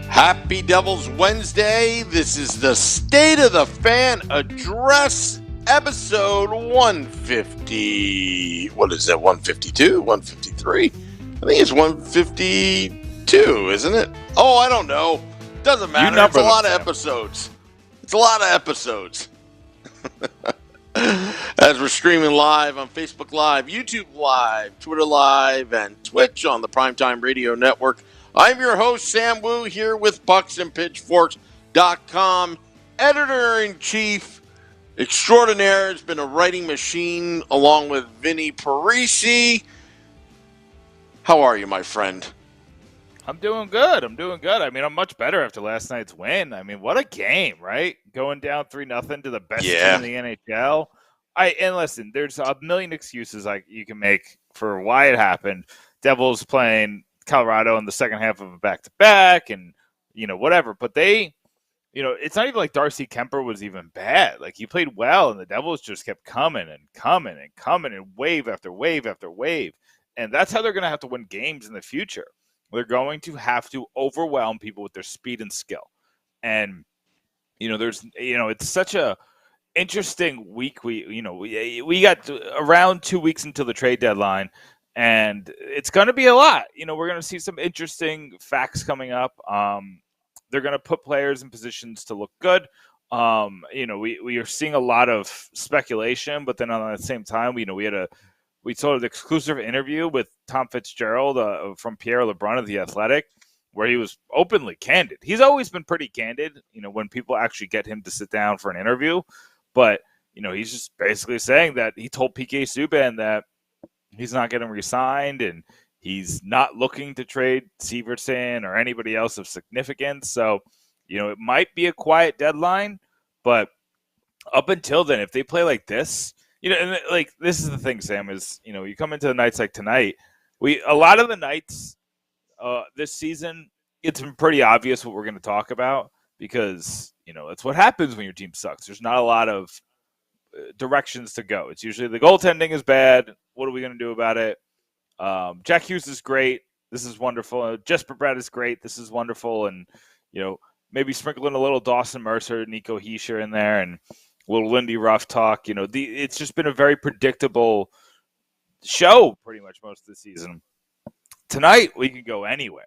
Happy Devils Wednesday. This is the State of the Fan Address, episode 150. What is that, 152? 153? I think it's 152, isn't it? Oh, I don't know. Doesn't matter. It's a lot of episodes. It's a lot of episodes. As we're streaming live on Facebook Live, YouTube Live, Twitter Live, and Twitch on the Primetime Radio Network. I'm your host, Sam Wu, here with BucksandPitchforks.com. Editor-in-Chief extraordinaire, has been a writing machine along with Vinny Parisi. How are you, my friend? I'm doing good. I mean, I'm much better after last night's win. I mean, what a game, right? Going down 3-0 to the best team in the NHL. And listen, there's a million excuses you can make for why it happened. Devils playing Colorado in the second half of a back-to-back and, whatever. But they, it's not even like Darcy Kemper was even bad. Like, he played well, and the Devils just kept coming and wave after wave after wave. And that's how they're going to have to win games in the future. They're going to have to overwhelm people with their speed and skill. And, it's such a interesting week. We got around 2 weeks until the trade deadline, and it's going to be a lot. We're going to see some interesting facts coming up. They're going to put players in positions to look good. We are seeing a lot of speculation, but then on the same time, we saw an exclusive interview with Tom Fitzgerald from Pierre LeBrun of The Athletic, where he was openly candid. He's always been pretty candid, when people actually get him to sit down for an interview. But, he's just basically saying that he told PK Subban that he's not getting re-signed and he's not looking to trade Severson or anybody else of significance. So, it might be a quiet deadline, but up until then, if they play like this, and like this is the thing, Sam, is, you come into the nights like tonight, a lot of the nights this season, it's been pretty obvious what we're going to talk about because, that's what happens when your team sucks. There's not a lot of directions to go. It's usually the goaltending is bad. What are we going to do about it? Jack Hughes is great. This is wonderful. Jesper Bratt is great. This is wonderful. And, maybe sprinkle in a little Dawson Mercer, Nico Hischier in there, and a little Lindy Ruff talk. It's just been a very predictable show pretty much most of the season. Tonight, we can go anywhere.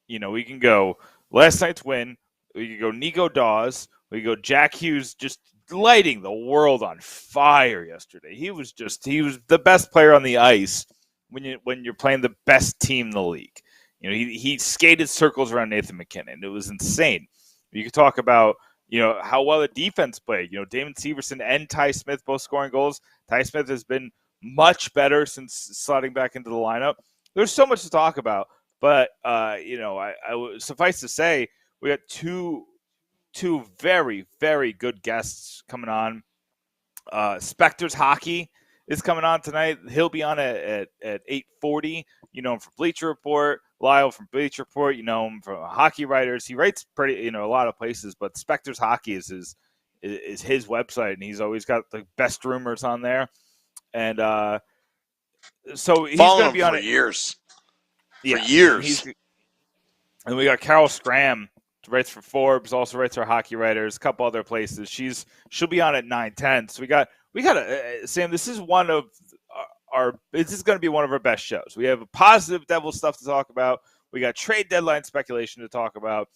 We can go last night's win. We can go Nico Dawes. We can go Jack Hughes just lighting the world on fire yesterday. He was the best player on the ice when you're playing the best team in the league. He skated circles around Nathan McKinnon. It was insane. You could talk about, how well the defense played. Damon Severson and Ty Smith both scoring goals. Ty Smith has been much better since slotting back into the lineup. There's so much to talk about, but I suffice to say, we got two very, very good guests coming on. Spectre's Hockey is coming on tonight. He'll be on at 8:40. You know him from Bleacher Report. Lyle from Bleacher Report. You know him from Hockey Writers. He writes pretty, a lot of places, but Spectre's Hockey is his website, and he's always got the best rumors on there. And So he's going to be on for it years. Yeah, for years. And we got Carol Schram, writes for Forbes, also writes for Hockey Writers, a couple other places. She'll be on at 9:10. So we got Sam. This is one of this is going to be one of our best shows. We have positive Devil stuff to talk about. We got trade deadline speculation to talk about.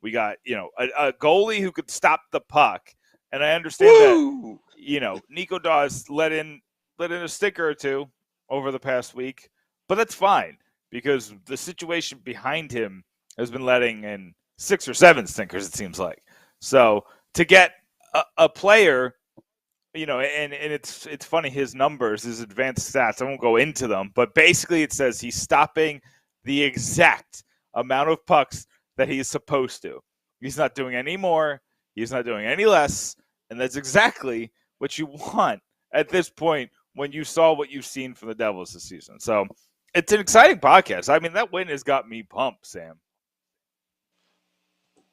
We got a goalie who could stop the puck. And I understand that Nico Dawes let in a sticker or two over the past week, but that's fine because the situation behind him has been letting in 6 or 7 stinkers, it seems like. So to get a player, and it's funny, his numbers, his advanced stats, I won't go into them, but basically it says he's stopping the exact amount of pucks that he's supposed to. He's not doing any more. He's not doing any less. And that's exactly what you want at this point when you saw what you've seen from the Devils this season. So it's an exciting podcast. I mean, that win has got me pumped, Sam.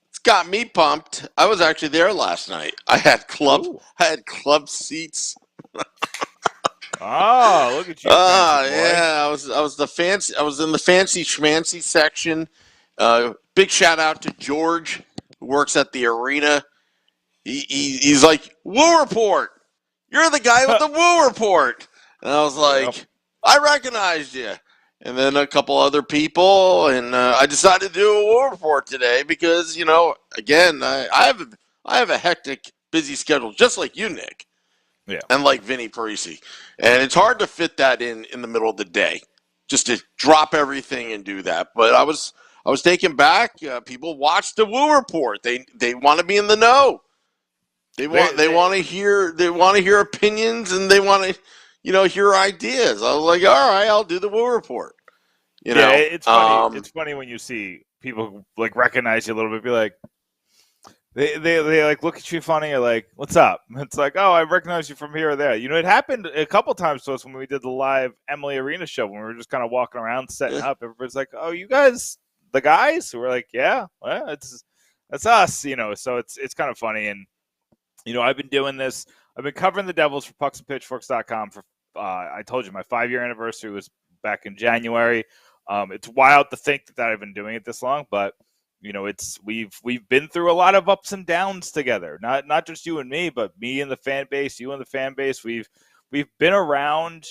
It's got me pumped. I was actually there last night. I had club seats. Oh, look at you! Yeah, I was in the fancy schmancy section. Big shout out to George, who works at the arena. He's like, Woo Report. You're the guy with the Woo Report. And I was like, yep. I recognized you. And then a couple other people, and I decided to do a Woo Report today because, again, I have a hectic, busy schedule, just like you, Nick. Yeah. And like Vinny Parisi. And it's hard to fit that in the middle of the day, just to drop everything and do that. But I was taken back. People watch the Woo Report. They want to be in the know. They want to hear opinions, and they want to hear ideas. I was like, all right, I'll do the Woo Report. It's funny. It's funny when you see people like recognize you a little bit, be like, they like look at you funny, or like, what's up? It's like, oh, I recognize you from here or there. It happened a couple times to us when we did the live Emily Arena show, when we were just kind of walking around setting up. Everybody's like, oh, you guys, the guys? So we're like, yeah, well, that's us. So it's kind of funny. And I've been doing this. I've been covering the Devils for pucksandpitchforks.com for I told you my 5-year anniversary was back in January. It's wild to think that I've been doing it this long, but we've been through a lot of ups and downs together. Not just you and me, but me and the fan base, you and the fan base. We've been around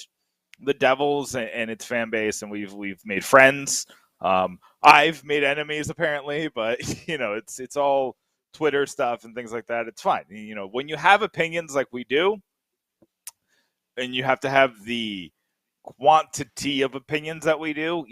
the Devils and its fan base, and we've made friends. I've made enemies apparently, but it's all Twitter stuff and things like that. It's fine. When you have opinions like we do, and you have to have the quantity of opinions that we do.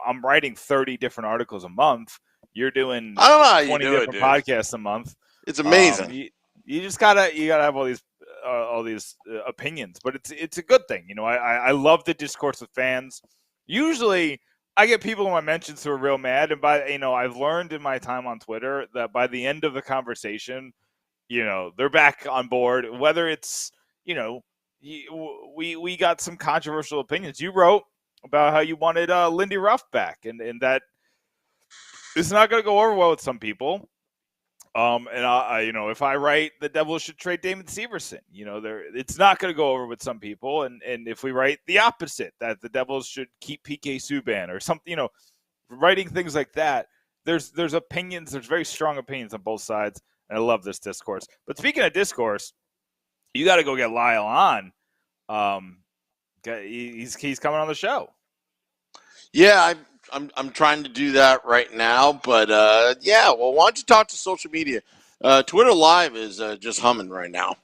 I'm writing 30 different articles a month. You're doing 20 different podcasts a month. It's amazing. You just gotta have all these opinions, but it's a good thing. I love the discourse with fans. Usually, I get people in my mentions who are real mad, and I've learned in my time on Twitter that by the end of the conversation, they're back on board. Whether it's we got some controversial opinions. You wrote about how you wanted Lindy Ruff back, and that it's not going to go over well with some people. And if I write the Devils should trade Damon Severson, it's not going to go over with some people. And if we write the opposite, that the Devils should keep PK Subban or something, writing things like that, there's opinions, there's very strong opinions on both sides. And I love this discourse. But speaking of discourse, you got to go get Lyle on. He's coming on the show. Yeah, I'm trying to do that right now, but well, why don't you talk to social media? Twitter Live is just humming right now.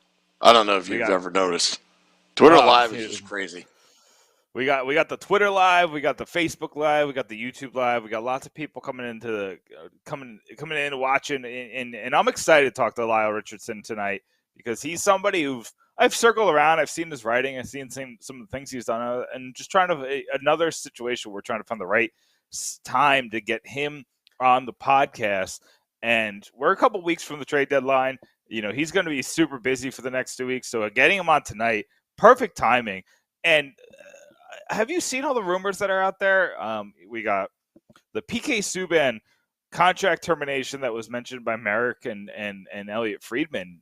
I don't know if you've ever noticed. Twitter Live is just crazy. We got the Twitter Live, we got the Facebook Live, we got the YouTube Live. We got lots of people coming in watching, and I'm excited to talk to Lyle Richardson tonight because he's somebody I've circled around. I've seen his writing. I've seen some of the things he's done, and just another situation. We're trying to find the right time to get him on the podcast. And we're a couple weeks from the trade deadline. He's going to be super busy for the next 2 weeks. So getting him on tonight, perfect timing. And have you seen all the rumors that are out there? We got the PK Subban contract termination that was mentioned by Merrick and Elliot Friedman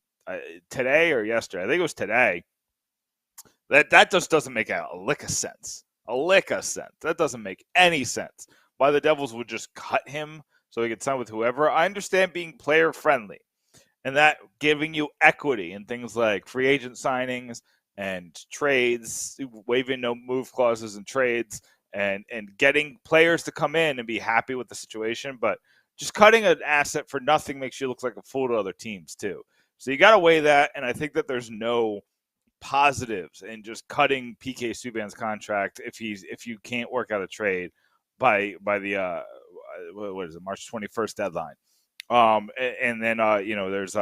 today or yesterday. I think it was today. That just doesn't make a lick of sense. a lick of sense. That doesn't make any sense. Why the Devils would just cut him so he could sign with whoever. I understand being player friendly and that giving you equity in things like free agent signings and trades, waiving no move clauses and trades, and getting players to come in and be happy with the situation. But just cutting an asset for nothing makes you look like a fool to other teams too. So you got to weigh that, and I think that there's no positives in just cutting PK Subban's contract if you can't work out a trade by the what is it, March 21st deadline. And then there's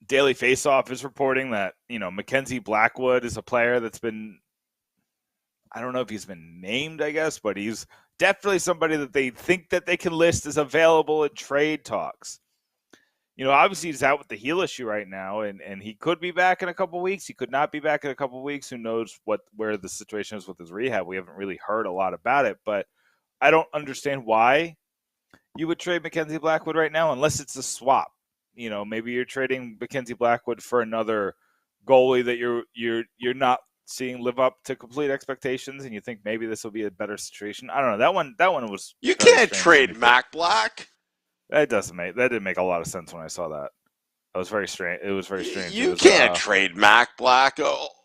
Daily Faceoff is reporting that Mackenzie Blackwood is a player that's been, I don't know if he's been named, I guess, but he's definitely somebody that they think that they can list as available in trade talks. Obviously he's out with the heel issue right now, and he could be back in a couple weeks. He could not be back in a couple weeks. Who knows where the situation is with his rehab? We haven't really heard a lot about it, but I don't understand why you would trade Mackenzie Blackwood right now unless it's a swap. Maybe you're trading Mackenzie Blackwood for another goalie that you're not seeing live up to complete expectations, and you think maybe this will be a better situation. I don't know. That one was. You can't trade Mac Black. That didn't make a lot of sense when I saw that. It was very strange. You can't trade Mac Black.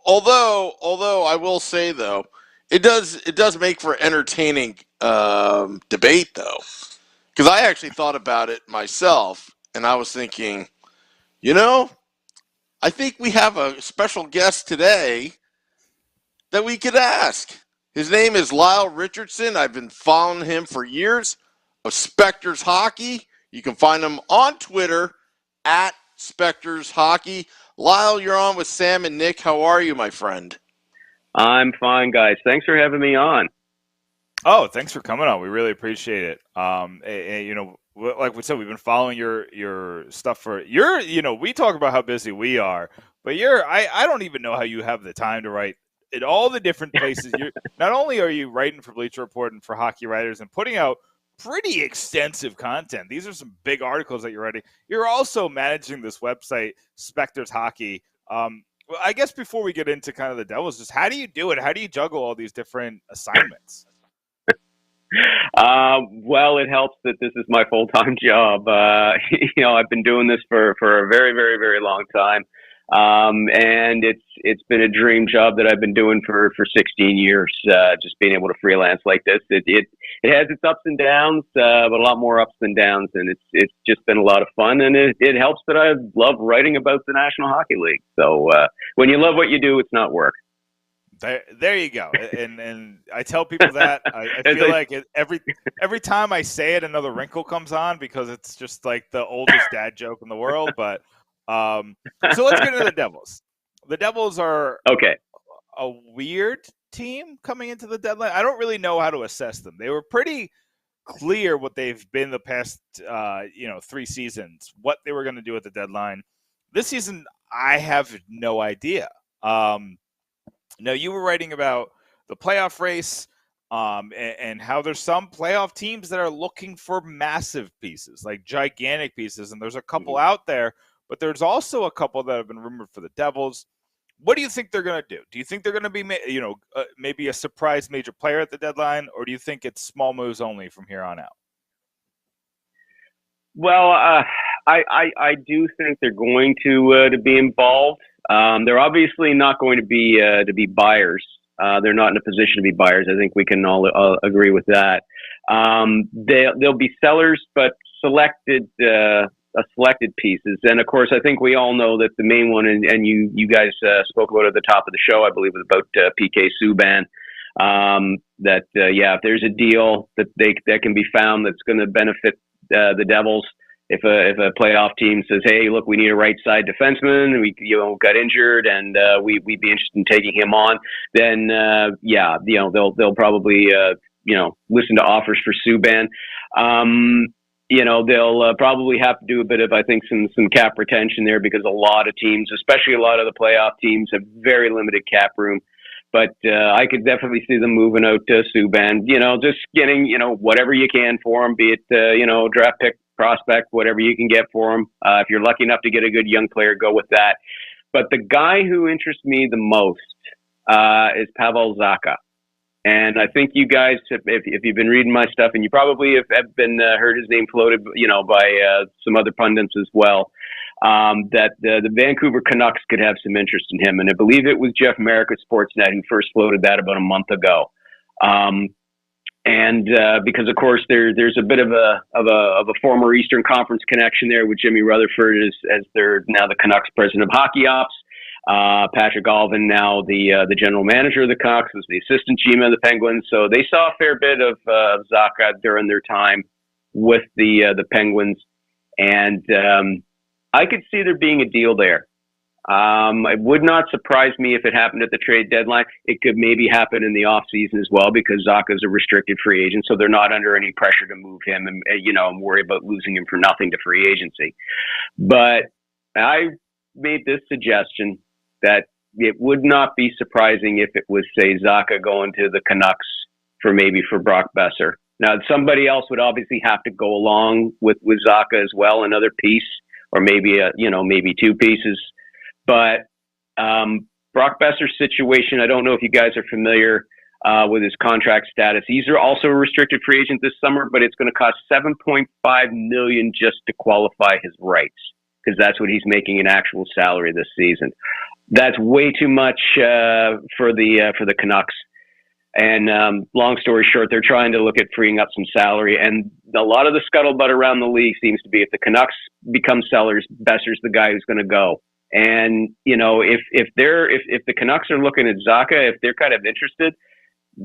Although I will say though, it does make for entertaining debate though, because I actually thought about it myself, and I was thinking, I think we have a special guest today that we could ask. His name is Lyle Richardson. I've been following him for years of Spectres Hockey. You can find him on Twitter at Spectres Hockey. Lyle, you're on with Sam and Nick. How are you, my friend? I'm fine, guys. Thanks for having me on. Oh, thanks for coming on. We really appreciate it. Like we said, we've been following your stuff for we talk about how busy we are, but I don't even know how you have the time to write in all the different places. Not only are you writing for Bleacher Report and for Hockey Writers and putting out pretty extensive content. These are some big articles that you're writing. You're also managing this website, Spectres Hockey. I guess before we get into kind of the Devils, just how do you do it? How do you juggle all these different assignments? Well, it helps that this is my full-time job. I've been doing this for a very, very, very long time. And it's been a dream job that I've been doing for 16 years, just being able to freelance like this. It has its ups and downs, but a lot more ups than downs. And it's just been a lot of fun. And it helps that I love writing about the National Hockey League. So, when you love what you do, it's not work. There you go. And I tell people that I feel like every time I say it, another wrinkle comes on because it's just like the oldest dad joke in the world. But so let's get into the Devils. The Devils are a weird team coming into the deadline. I don't really know how to assess them. They were pretty clear what they've been the past 3 seasons, what they were going to do at the deadline. This season, I have no idea. Now, you were writing about the playoff race and how there's some playoff teams that are looking for massive pieces, like gigantic pieces, and there's a couple out there, but there's also a couple that have been rumored for the Devils. What do you think they're going to do? Do you think they're going to be, maybe a surprise major player at the deadline, or do you think it's small moves only from here on out? Well, I do think they're going to be involved. They're obviously not going to be buyers. They're not in a position to be buyers. I think we can all agree with that. They'll be sellers, but selected pieces. And of course, I think we all know that the main one, and you guys spoke about it at the top of the show, I believe, was about PK Subban. If there's a deal that can be found that's going to benefit the Devils. If a playoff team says, "Hey, look, we need a right side defenseman. We got injured, and we'd be interested in taking him on," then they'll probably listen to offers for Subban. They'll probably have to do a bit of, I think, some cap retention there because a lot of teams, especially a lot of the playoff teams, have very limited cap room. But I could definitely see them moving out to Subban. Just getting whatever you can for him, be it draft pick, prospect, whatever you can get for him. If you're lucky enough to get a good young player, go with that. But the guy who interests me the most is Pavel Zacha. And I think you guys, if you've been reading my stuff, and you probably have been heard his name floated, by some other pundits as well, that the Vancouver Canucks could have some interest in him. And I believe it was Jeff Merrick at Sportsnet who first floated that about a month ago. Because of course there's a bit of a former Eastern Conference connection there with Jimmy Rutherford as they're now the Canucks president of hockey ops. Patrick Alvin, now the general manager of the Canucks, was the assistant GM of the Penguins. So they saw a fair bit of Zacha during their time with the Penguins, and I could see there being a deal there. It would not surprise me if it happened at the trade deadline. It could maybe happen in the off season as well, because Zacha's a restricted free agent, so they're not under any pressure to move him and worry about losing him for nothing to free agency. But I made this suggestion that it would not be surprising if it was, say, Zacha going to the Canucks for Brock Besser. Now, somebody else would obviously have to go along with Zacha as well, another piece, or maybe maybe two pieces. But Brock Besser's situation, I don't know if you guys are familiar with his contract status. He's also a restricted free agent this summer, but it's going to cost $7.5 million just to qualify his rights, because that's what he's making in actual salary this season. That's way too much for the Canucks. And long story short, they're trying to look at freeing up some salary. And a lot of the scuttlebutt around the league seems to be, if the Canucks become sellers, Besser's the guy who's going to go. And if the Canucks are looking at Zacha, if they're kind of interested,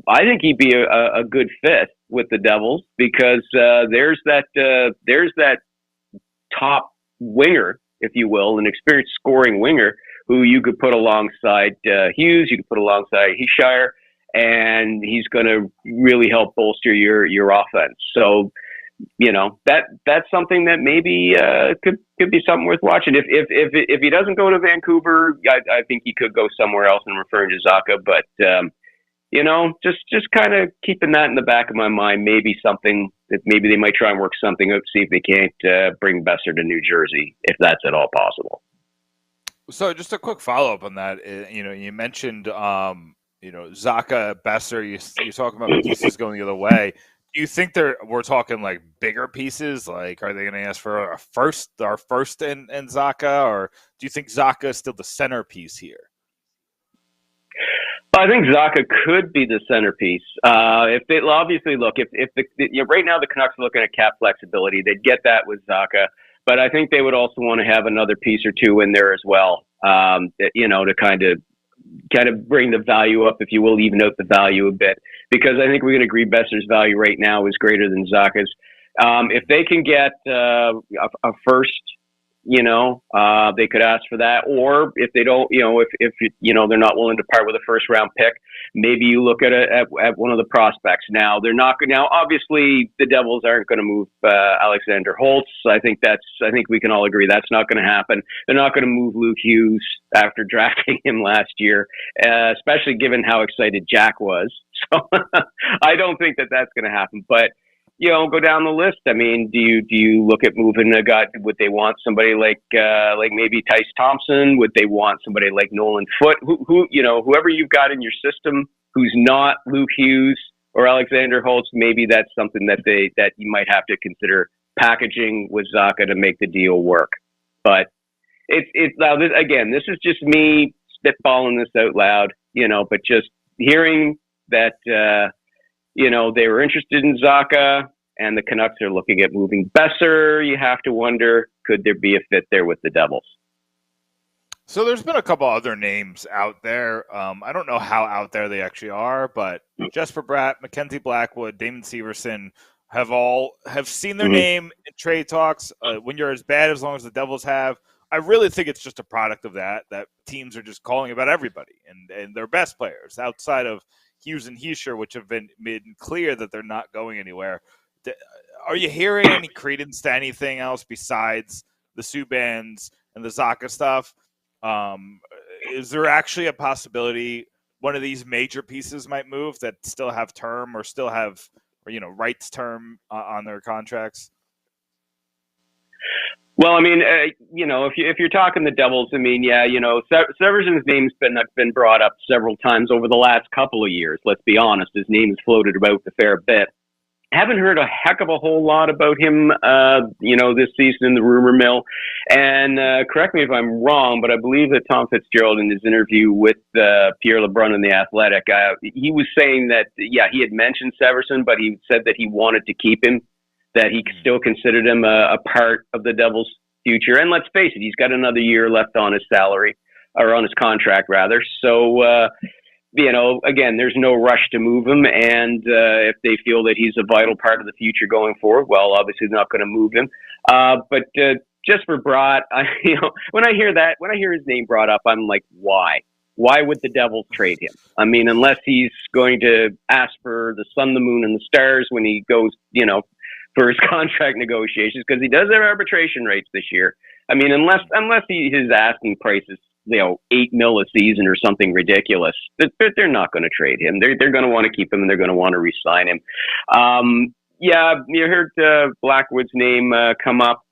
I think he'd be a good fit with the Devils, because there's that top winger, if you will, an experienced scoring winger who you could put alongside Hughes, you could put alongside Hischier, and he's going to really help bolster your offense. So, that's something that maybe could be something worth watching. If he doesn't go to Vancouver, I think he could go somewhere else. And referring to Zacha, but just kind of keeping that in the back of my mind. Maybe something that maybe they might try and work something out, see if they can't bring Besser to New Jersey, if that's at all possible. So just a quick follow up on that. You mentioned Zacha, Besser. You're talking about pieces going the other way. Do you think we're talking like bigger pieces? Like, are they going to ask for our first in Zacha, or do you think Zacha is still the centerpiece here? I think Zacha could be the centerpiece. If they obviously look, if right now the Canucks are looking at cap flexibility, they'd get that with Zacha, but I think they would also want to have another piece or two in there as well. To kind of bring the value up, if you will, even out the value a bit, because I think we can agree Besser's value right now is greater than Zacha's. If they can get a first, they could ask for that, or if they don't, if they're not willing to part with a first round pick, maybe you look at one of the prospects. Now obviously the Devils aren't going to move Alexander Holtz. I think we can all agree that's not going to happen. They're not going to move Luke Hughes after drafting him last year, especially given how excited Jack was. So I don't think that's going to happen, but go down the list. I mean, do you look at moving a guy? Would they want somebody like maybe Tyce Thompson? Would they want somebody like Nolan Foote? Whoever you've got in your system who's not Luke Hughes or Alexander Holtz, maybe that's something that you might have to consider packaging with Zacha to make the deal work. But it's now this is just me spitballing this out loud, but just hearing that. They were interested in Zacha, and the Canucks are looking at moving Besser. You have to wonder, could there be a fit there with the Devils? So there's been a couple other names out there. I don't know how out there they actually are, but Jesper Bratt, Mackenzie Blackwood, Damon Severson have seen their name in trade talks. When you're as bad as long as the Devils have, I really think it's just a product of that teams are just calling about everybody and their best players outside of Hughes and Hischier, which have been made clear that they're not going anywhere. Are you hearing any credence to anything else besides the Subbans and the Zacha stuff? Is there actually a possibility one of these major pieces might move that still have term or still have rights term on their contracts? Well, I mean, if you're talking the Devils, I mean, yeah, Severson's name's been brought up several times over the last couple of years. Let's be honest, his name's floated about a fair bit. Haven't heard a heck of a whole lot about him, this season in the rumor mill. And correct me if I'm wrong, but I believe that Tom Fitzgerald, in his interview with Pierre LeBrun in The Athletic, he was saying that, he had mentioned Severson, but he said that he wanted to keep him, that he still considered him a part of the Devils' future. And let's face it, he's got another year left on his salary, or on his contract, rather. So, again, there's no rush to move him. And if they feel that he's a vital part of the future going forward, well, obviously they're not going to move him. But just for Bratt, when I hear his name brought up, I'm like, why? Why would the Devils trade him? I mean, unless he's going to ask for the sun, the moon, and the stars when he goes, for his contract negotiations, because he does have arbitration rates this year. I mean, unless his asking price is, $8 million a season or something ridiculous, they're not going to trade him. They're going to want to keep him, and they're going to want to re-sign him. You heard Blackwood's name come up.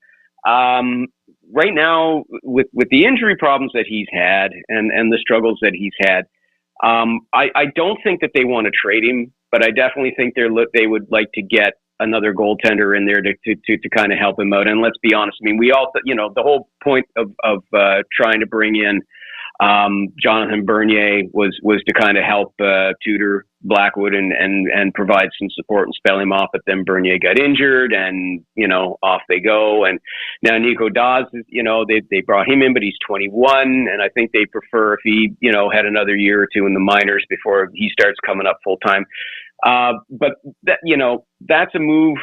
Right now, with the injury problems that he's had and the struggles that he's had, I don't think that they want to trade him, but I definitely think they would like to get another goaltender in there to kind of help him out. And let's be honest, I mean, we all, the whole point of trying to bring in Jonathan Bernier was to kind of help tutor Blackwood and provide some support and spell him off. But then Bernier got injured, and off they go. And now Nico Dawes is, they brought him in, but he's 21, and I think they prefer if he had another year or two in the minors before he starts coming up full time. But that, that's a move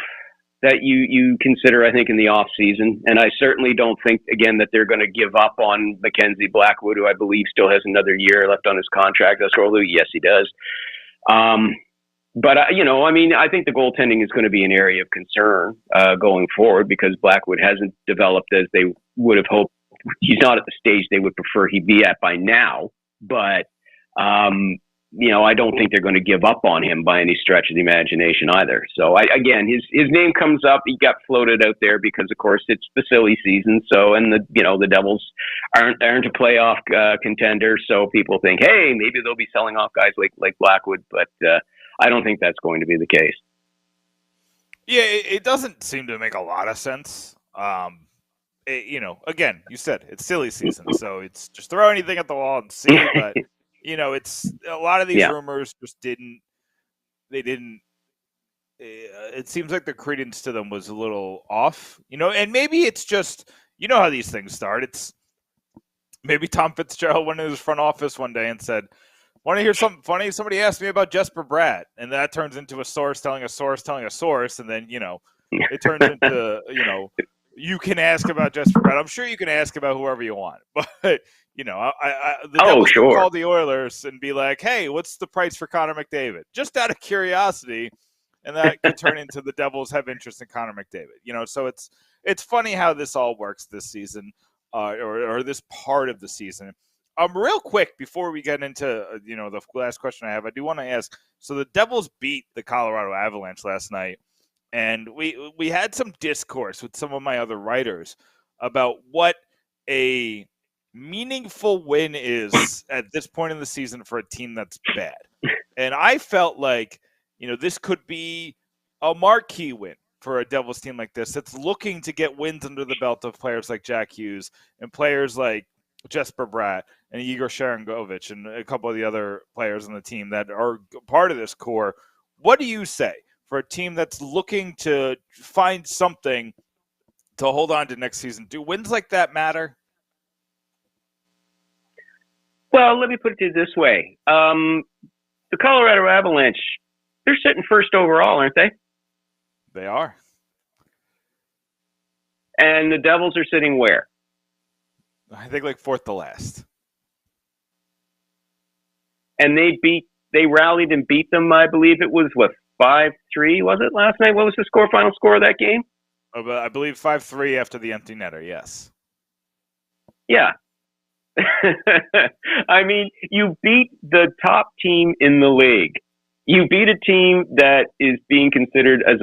that you consider, I think, in the off season. And I certainly don't think, again, that they're going to give up on Mackenzie Blackwood, who I believe still has another year left on his contract. Yes, he does. But I think the goaltending is going to be an area of concern going forward, because Blackwood hasn't developed as they would have hoped. He's not at the stage they would prefer he'd be at by now, but I don't think they're going to give up on him by any stretch of the imagination either. So his name comes up. He got floated out there because, of course, it's the silly season. So, and the Devils aren't a playoff contender. So people think, hey, maybe they'll be selling off guys like Blackwood, but I don't think that's going to be the case. Yeah, it doesn't seem to make a lot of sense. Again, you said it's silly season, so it's just throw anything at the wall and see. But it's a lot of these rumors just didn't. It seems like the credence to them was a little off, and maybe it's just, how these things start. It's maybe Tom Fitzgerald went in his front office one day and said, "Want to hear something funny? Somebody asked me about Jesper Bratt," and that turns into a source telling a source telling a source, and then it turns into you can ask about Jesper Bratt. I'm sure you can ask about whoever you want, but the Devils can call the Oilers and be like, "Hey, what's the price for Connor McDavid?" Just out of curiosity, and that could turn into the Devils have interest in Connor McDavid. So it's funny how this all works this season, or this part of the season. Real quick before we get into the last question I have, I do want to ask. So the Devils beat the Colorado Avalanche last night, and we had some discourse with some of my other writers about what a meaningful win is at this point in the season for a team that's bad. And I felt like, this could be a marquee win for a Devils team like this that's looking to get wins under the belt of players like Jack Hughes and players like Jesper Bratt and Igor Sharangovich and a couple of the other players on the team that are part of this core. What do you say for a team that's looking to find something to hold on to next season? Do wins like that matter? Well, let me put it to you this way. The Colorado Avalanche, they're sitting first overall, aren't they? They are. And the Devils are sitting where? I think like fourth to last. And they rallied and beat them, I believe it was, 5-3, was it last night? What was the final score of that game? I believe 5-3 after the empty netter, yes. Yeah. I mean, you beat the top team in the league. You beat a team that is being considered as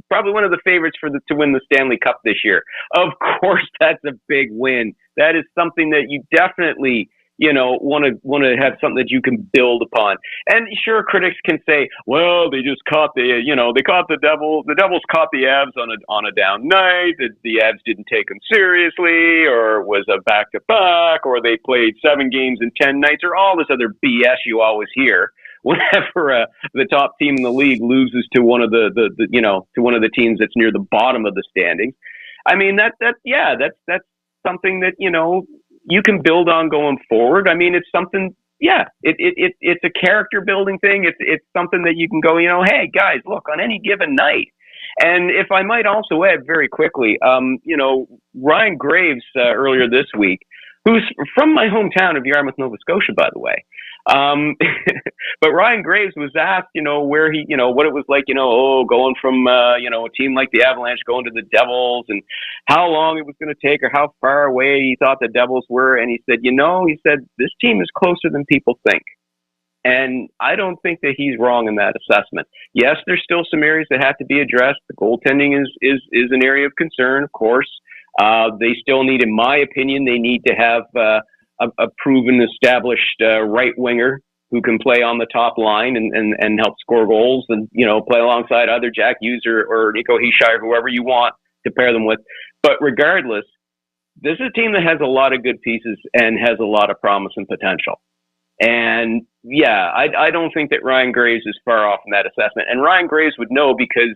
probably one of the favorites to win the Stanley Cup this year. Of course, that's a big win. That is something that you definitely, want to have something that you can build upon. And sure, critics can say, well, they just caught they caught the Devils. The Devils caught the Avs on a down night. The Avs didn't take them seriously, or it was a back-to-back, or they played 7 games in 10 nights, or all this other BS you always hear whenever the top team in the league loses to one of to one of the teams that's near the bottom of the standings. I mean, that's something that, you can build on going forward. I mean, it's something, it's a character building thing. It's something that you can go, hey guys, look, on any given night. And if I might also add very quickly, Ryan Graves earlier this week, who's from my hometown of Yarmouth, Nova Scotia, by the way. But Ryan Graves was asked, where he, what it was like, going from, a team like the Avalanche going to the Devils, and how long it was going to take, or how far away he thought the Devils were. And he said, this team is closer than people think. And I don't think that he's wrong in that assessment. Yes, there's still some areas that have to be addressed. The goaltending is an area of concern, of course. They still need, in my opinion, they need to have a proven, established right winger who can play on the top line and help score goals, and play alongside either Jack Hughes or Nico Hischier, whoever you want to pair them with. But regardless, this is a team that has a lot of good pieces and has a lot of promise and potential. And I don't think that Ryan Graves is far off in that assessment. And Ryan Graves would know, because,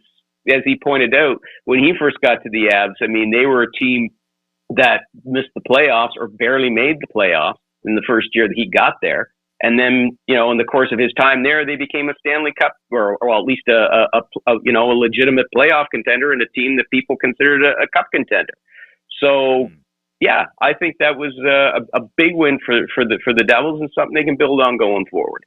as he pointed out, when he first got to the Avs, I mean, they were a team that missed the playoffs or barely made the playoffs in the first year that he got there. And then, in the course of his time there, they became a Stanley Cup, or at least a legitimate playoff contender, and a team that people considered a cup contender. So, I think that was a big win for the Devils, and something they can build on going forward.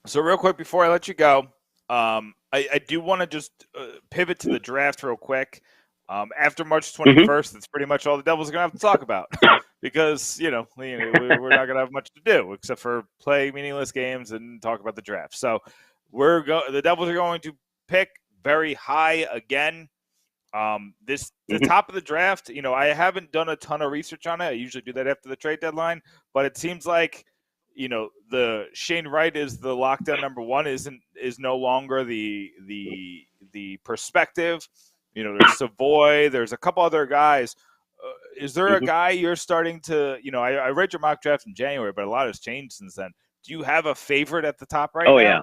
So real quick before I let you go, I do want to just pivot to the draft real quick. After March 21st, that's pretty much all the Devils are going to have to talk about, because, we're not going to have much to do except for play meaningless games and talk about the draft. So the Devils are going to pick very high again. The top of the draft, I haven't done a ton of research on it. I usually do that after the trade deadline, but it seems like, the Shane Wright is the lockdown number one, is no longer the perspective. There's Savoy, there's a couple other guys. Is there a guy you're starting to, I read your mock draft in January, but a lot has changed since then. Do you have a favorite at the top right now? Oh, yeah.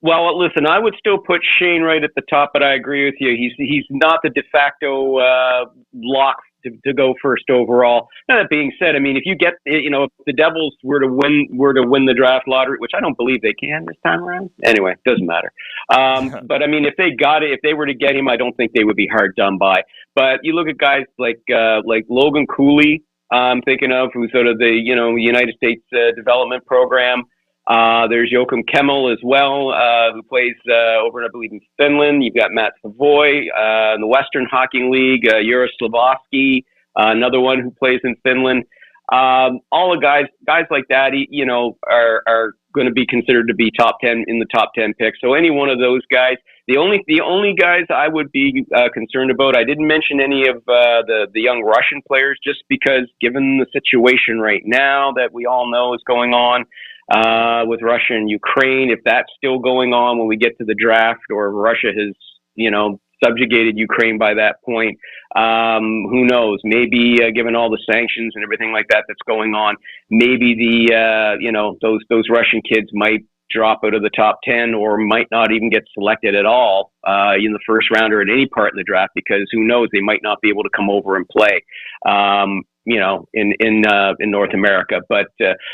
Well, listen, I would still put Shane Wright at the top, but I agree with you. He's not the de facto lock to go first overall. Now, that being said, I mean, if you get, if the Devils were to win the draft lottery, which I don't believe they can this time around. Anyway, it doesn't matter. But I mean, if they were to get him, I don't think they would be hard done by. But you look at guys like Logan Cooley, I'm thinking of, who's sort of the United States development program. There's Joachim Kemmel as well, who plays over, I believe, in Finland. You've got Matt Savoy in the Western Hockey League, Juraj Slavoski, another one who plays in Finland. All the guys like that, are going to be considered to be top 10 in the top 10 picks. So any one of those guys. The only guys I would be concerned about, I didn't mention any of the young Russian players, just because, given the situation right now that we all know is going on with Russia and Ukraine, if that's still going on when we get to the draft, or Russia has, subjugated Ukraine by that point, who knows? Maybe given all the sanctions and everything like that that's going on, maybe those Russian kids might drop out of the top 10, or might not even get selected at all in the first round or at any part in the draft, because who knows, they might not be able to come over and play in North America. But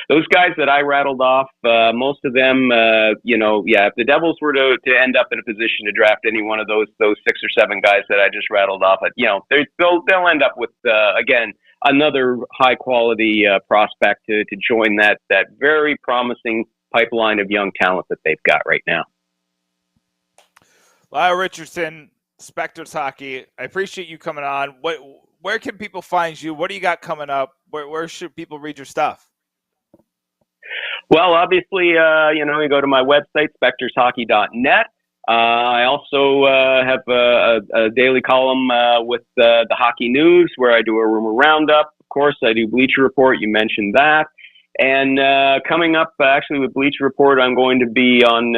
those guys that I rattled off, most of them, if the Devils were to end up in a position to draft any one of those 6 or 7 guys that I just rattled off, they'll end up with again another high quality prospect to join that very promising pipeline of young talent that they've got right now. Lyle Richardson, Specters Hockey, I appreciate you coming on. Where can people find you? What do you got coming up? Where should people read your stuff? Well, obviously, you go to my website, spectorshockey.net. I also have a daily column with the Hockey News where I do a rumor roundup. Of course, I do Bleacher Report. You mentioned that. And coming up, actually, with Bleacher Report, I'm going to be on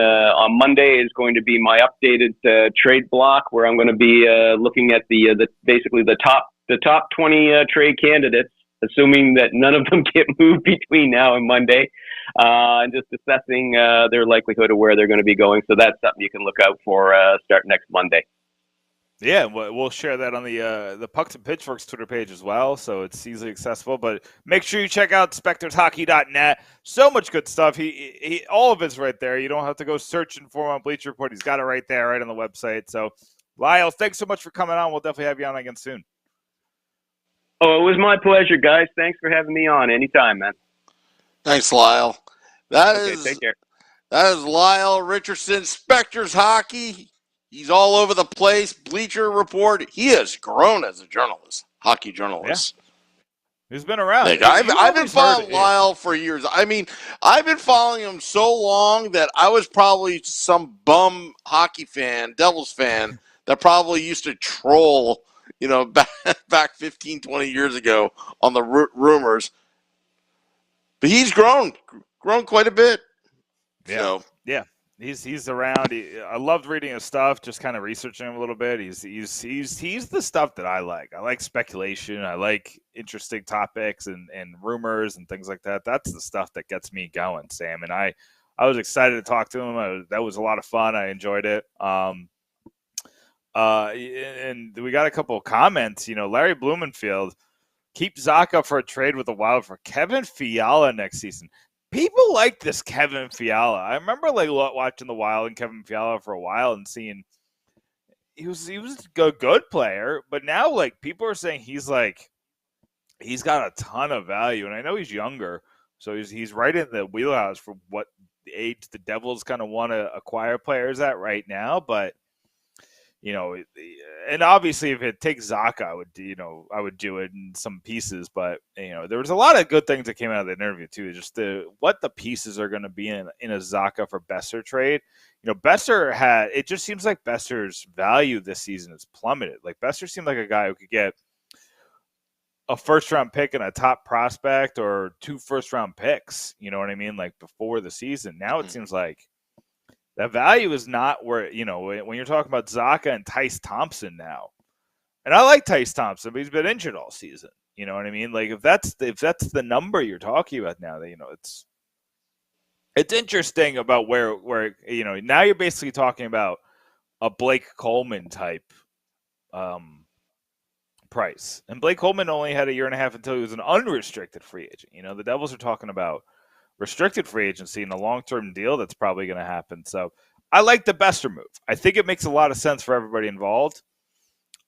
Monday is going to be my updated trade block, where I'm going to be looking at basically the top 20 trade candidates, assuming that none of them get moved between now and Monday, and just assessing their likelihood of where they're going to be going. So that's something you can look out for starting next Monday. Yeah, we'll share that on the Pucks and Pitchforks Twitter page as well, so it's easily accessible. But make sure you check out SpectorsHockey.net. So much good stuff. He all of it's right there. You don't have to go searching for him on Bleacher Report. He's got it right there, right on the website. So, Lyle, thanks so much for coming on. We'll definitely have you on again soon. Oh, it was my pleasure, guys. Thanks for having me on. Anytime, man. Thanks, Lyle. Take care. That is Lyle Richardson, Spectors Hockey. He's all over the place. Bleacher Report. He has grown as a journalist, hockey journalist. Yeah. He's been around. I've been following Lyle for years. I mean, I've been following him so long that I was probably some bum hockey fan, Devils fan, that probably used to troll, back 15, 20 years ago on the rumors. But he's grown quite a bit. Yeah. So. Yeah. He's around. I loved reading his stuff, just kind of researching him a little bit. He's the stuff that I like. I like speculation. I like interesting topics and rumors and things like that. That's the stuff that gets me going, Sam. And I was excited to talk to him. That was a lot of fun. I enjoyed it. And we got a couple of comments. Larry Blumenfield, keep Zacha for a trade with the Wild for Kevin Fiala next season. People like this Kevin Fiala. I remember watching the Wild and Kevin Fiala for a while and seeing he was a good player, but now people are saying he's got a ton of value, and I know he's younger, so he's right in the wheelhouse for what the age the Devils kind of want to acquire players at right now, but. And obviously if it takes Zacha, I would do it in some pieces, but there was a lot of good things that came out of the interview too. Just what the pieces are going to be in a Zacha for Besser trade. Besser it just seems like Besser's value this season has plummeted. Like Besser seemed like a guy who could get a first round pick and a top prospect or 2 first round picks. You know what I mean? Like before the season. Now it seems like that value is not where, when you're talking about Zacha and Tyce Thompson now. And I like Tyce Thompson, but he's been injured all season. You know what I mean? Like if that's the number you're talking about now, it's interesting about where now you're basically talking about a Blake Coleman type price. And Blake Coleman only had a year and a half until he was an unrestricted free agent. The Devils are talking about restricted free agency and a long-term deal that's probably going to happen. So I like the Besser move. I think it makes a lot of sense for everybody involved.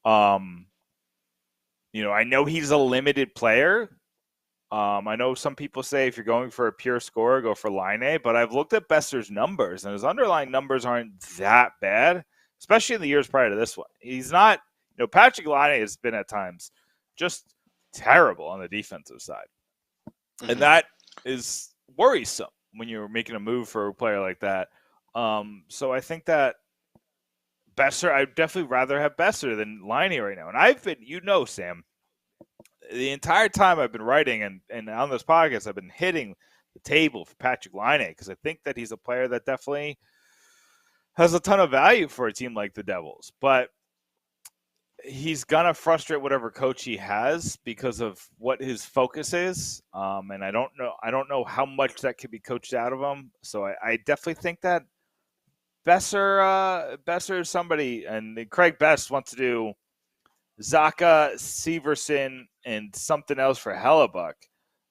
I know he's a limited player. I know some people say if you're going for a pure scorer, go for Laine, but I've looked at Besser's numbers, and his underlying numbers aren't that bad, especially in the years prior to this one. He's not, Patrick Laine has been at times just terrible on the defensive side. Mm-hmm. And that is worrisome when you're making a move for a player like that. So I think that Besser, I'd definitely rather have Besser than Laine right now. And I've been, Sam, the entire time I've been writing and on this podcast, I've been hitting the table for Patrick Laine because I think that he's a player that definitely has a ton of value for a team like the Devils. But he's gonna frustrate whatever coach he has because of what his focus is, and I don't know how much that could be coached out of him. So I definitely think that Besser is somebody, and Craig Best wants to do Zacha, Severson, and something else for Hellebuck.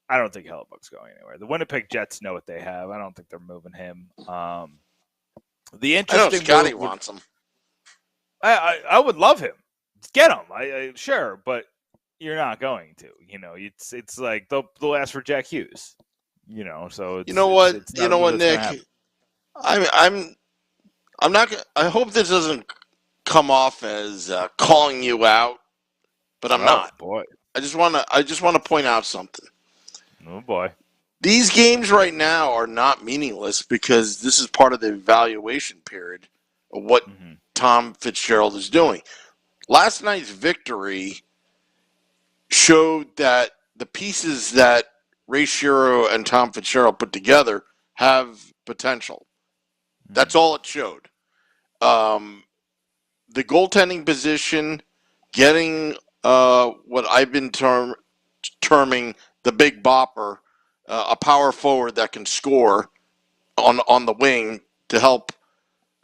I don't think Hellebuck's going anywhere. The Winnipeg Jets know what they have. I don't think they're moving him. The interesting, I know Scotty wants him. I would love him. Get him, sure, but you're not going to. It's like they'll ask for Jack Hughes. So it's, Nick. I'm not. I hope this doesn't come off as calling you out, but I'm not. Boy, I just want to point out something. Oh boy. these games right now are not meaningless because this is part of the evaluation period of what Tom Fitzgerald is doing. Last night's victory showed that the pieces that Ray Shero and Tom Fitzgerald put together have potential. That's all it showed. The goaltending position, getting what I've been terming the big bopper, a power forward that can score on the wing to help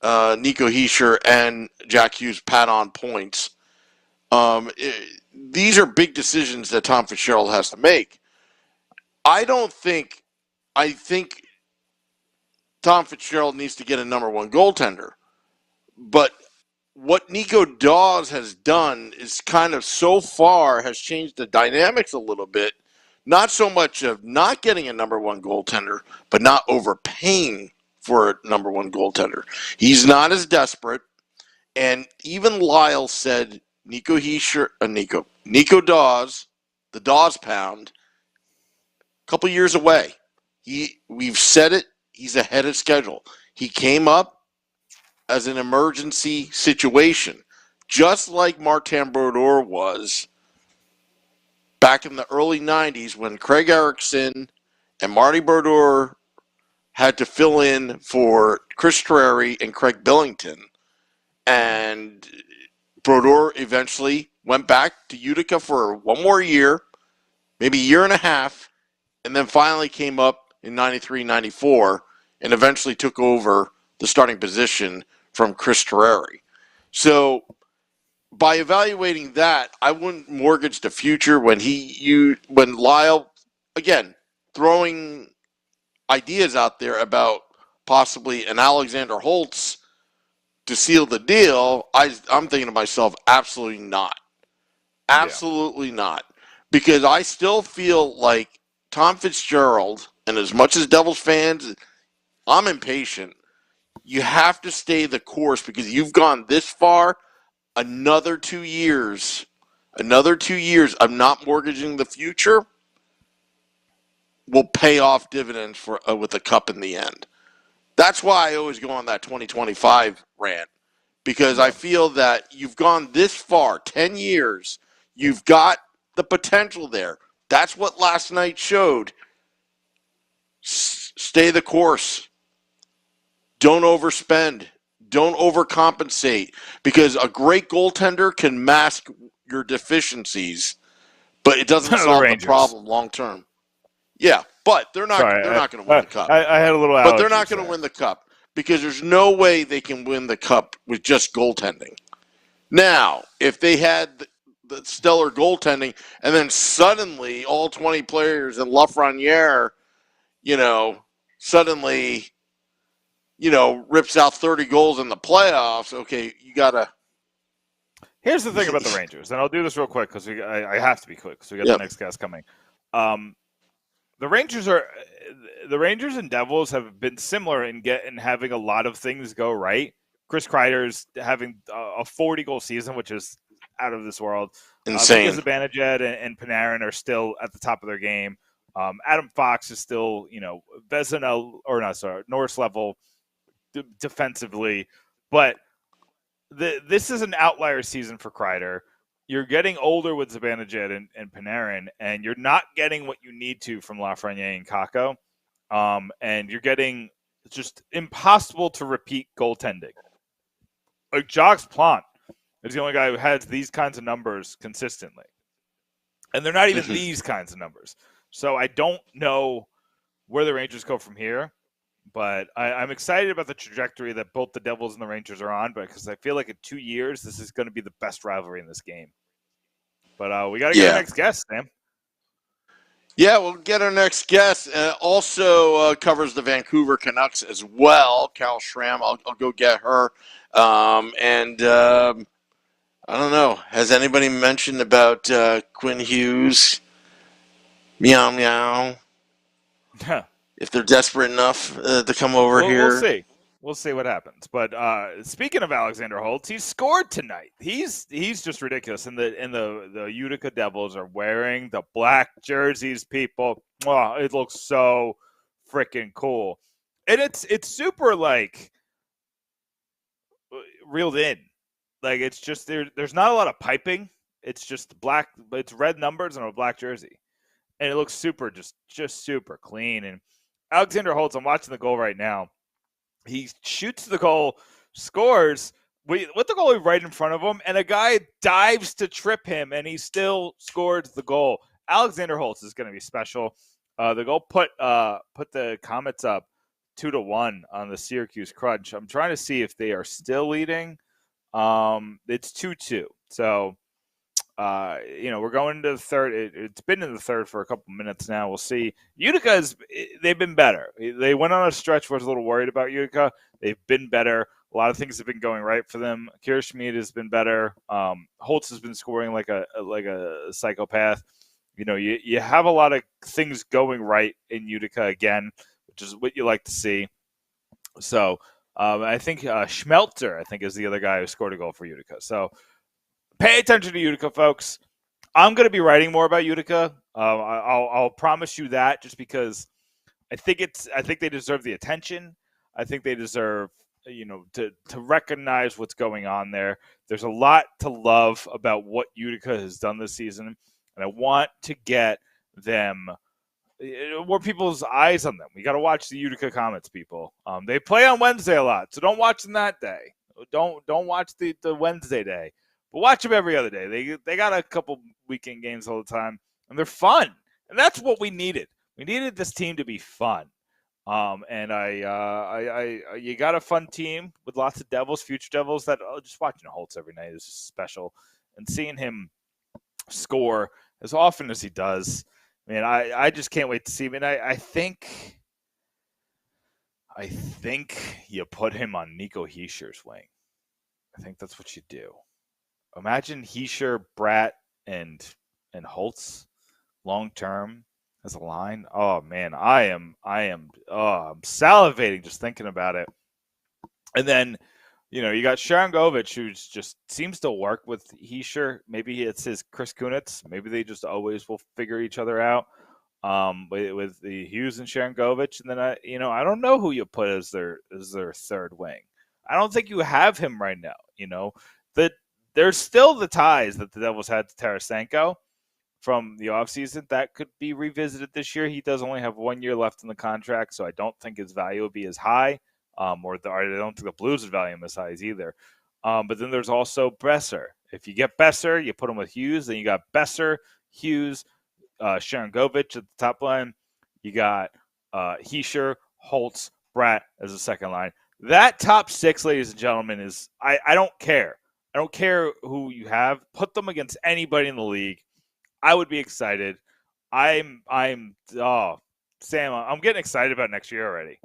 Nico Hischier and Jack Hughes pat on points. These are big decisions that Tom Fitzgerald has to make. I think Tom Fitzgerald needs to get a number one goaltender. But what Nico Dawes has done is kind of so far has changed the dynamics a little bit. Not so much of not getting a number one goaltender, but not overpaying for a number one goaltender. He's not as desperate. And even Lyle said Nico Dawes, the Dawes pound, a couple years away. We've said it, he's ahead of schedule. He came up as an emergency situation, just like Martin Brodeur was back in the early 90s when Craig Erickson and Marty Brodeur had to fill in for Chris Terreri and Craig Billington. And Brodeur eventually went back to Utica for one more year, maybe a year and a half, and then finally came up in 93, 94, and eventually took over the starting position from Chris Terreri. So by evaluating that, I wouldn't mortgage the future when Lyle, again, throwing ideas out there about possibly an Alexander Holtz to seal the deal. I'm thinking to myself, absolutely not. Absolutely not. Because I still feel like Tom Fitzgerald, and as much as Devils fans, I'm impatient. You have to stay the course because you've gone this far. Another 2 years. I'm not mortgaging the future. Will pay off dividends for with the cup in the end. That's why I always go on that 2025 rant because I feel that you've gone this far, 10 years. You've got the potential there. That's what last night showed. Stay the course. Don't overspend. Don't overcompensate because a great goaltender can mask your deficiencies, but it doesn't solve the problem long term. Yeah, but they're not going to win the cup. I had a little allergy. But they're not going to win the cup because there's no way they can win the cup with just goaltending. Now, if they had the stellar goaltending and then suddenly all 20 players in Lafreniere, suddenly rips out 30 goals in the playoffs, okay, you got to. Here's the thing about the Rangers, and I'll do this real quick because I have to be quick because we got the next guest coming. The Rangers and Devils have been similar in having a lot of things go right. Chris Kreider's having a 40-goal season, which is out of this world. Insane. Zibanejad and Panarin are still at the top of their game. Adam Fox is still, Norris level defensively. But this is an outlier season for Kreider. You're getting older with Zibanejad and Panarin, and you're not getting what you need to from Lafreniere and Kakko. And you're getting just impossible to repeat goaltending. Like Jacques Plante is the only guy who has these kinds of numbers consistently. And they're not even these kinds of numbers. So I don't know where the Rangers go from here. But I'm excited about the trajectory that both the Devils and the Rangers are on, because I feel like in 2 years, this is going to be the best rivalry in this game. But we got to get our next guest, Sam. Yeah, we'll get our next guest. Also covers the Vancouver Canucks as well, Cal Schram. I'll go get her. I don't know. Has anybody mentioned about Quinn Hughes? Meow, meow. If they're desperate enough to come over here. We'll see. We'll see what happens. But speaking of Alexander Holtz, he scored tonight. He's just ridiculous. And the Utica Devils are wearing the black jerseys, people. Oh, it looks so freaking cool. And it's super like reeled in. Like it's just there's not a lot of piping. It's just black, it's red numbers on a black jersey. And it looks super just super clean. And Alexander Holtz, I'm watching the goal right now. He shoots the goal, scores with the goalie right in front of him, and a guy dives to trip him, and he still scores the goal. Alexander Holtz is going to be special. The goal put the Comets up 2-1 on the Syracuse Crunch. I'm trying to see if they are still leading. It's 2-2. So, we're going into the third. It's been in the third for a couple minutes now. We'll see. Utica they've been better. They went on a stretch where I was a little worried about Utica. They've been better. A lot of things have been going right for them. Kira Schmid has been better. Holtz has been scoring like a psychopath. You have a lot of things going right in Utica again, which is what you like to see. So I think Schmelzer, is the other guy who scored a goal for Utica. So pay attention to Utica, folks. I'm going to be writing more about Utica. I'll promise you that, just because I think they deserve the attention. I think they deserve, to recognize what's going on there. There's a lot to love about what Utica has done this season, and I want to get them more people's eyes on them. We got to watch the Utica Comets, people. They play on Wednesday a lot, so don't watch them that day. Don't watch the Wednesday day. But watch them every other day. They got a couple weekend games all the time, and they're fun. And that's what we needed. We needed this team to be fun. And you got a fun team with lots of Devils, future Devils. That just watching Holtz every night is just special, and seeing him score as often as he does. Man, I just can't wait to see him. And I think you put him on Nico Heischer's wing. I think that's what you do. Imagine Hischier, Bratt, and Holtz long term as a line. Oh man, I'm salivating just thinking about it. And then, you got Sharangovich, who just seems to work with Hischier. Maybe it's his Chris Kunitz. Maybe they just always will figure each other out. With the Hughes and Sharangovich, and then I don't know who you put as their third wing. I don't think you have him right now. That there's still the ties that the Devils had to Tarasenko from the offseason that could be revisited this year. He does only have 1 year left in the contract, so I don't think his value would be as high. I don't think the Blues would value him as high as either. But then there's also Besser. If you get Besser, you put him with Hughes. Then you got Besser, Hughes, Sharangovich at the top line. You got Hischier, Holtz, Bratt as a second line. That top six, ladies and gentlemen, is I don't care. I don't care who you have. Put them against anybody in the league. I would be excited. Sam, I'm getting excited about next year already.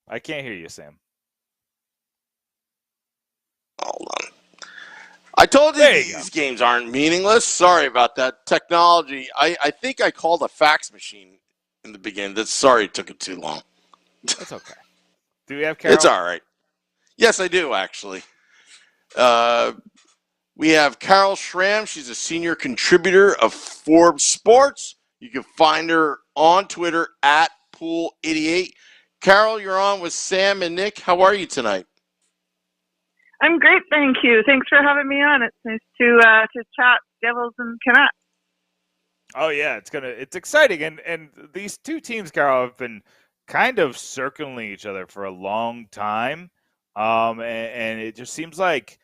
I can't hear you, Sam. Hold on. I told you these games aren't meaningless. Sorry about that. Technology. I think I called a fax machine in the beginning. Sorry it took it too long. That's okay. Do we have Carol? It's all right. Yes, I do, actually. We have Carol Schram. She's a senior contributor of Forbes Sports. You can find her on Twitter at Pool88. Carol, you're on with Sam and Nick. How are you tonight? I'm great, thank you. Thanks for having me on. It's nice to chat Devils and Canucks. Oh yeah, it's exciting, and these two teams, Carol, have been kind of circling each other for a long time, and it just seems like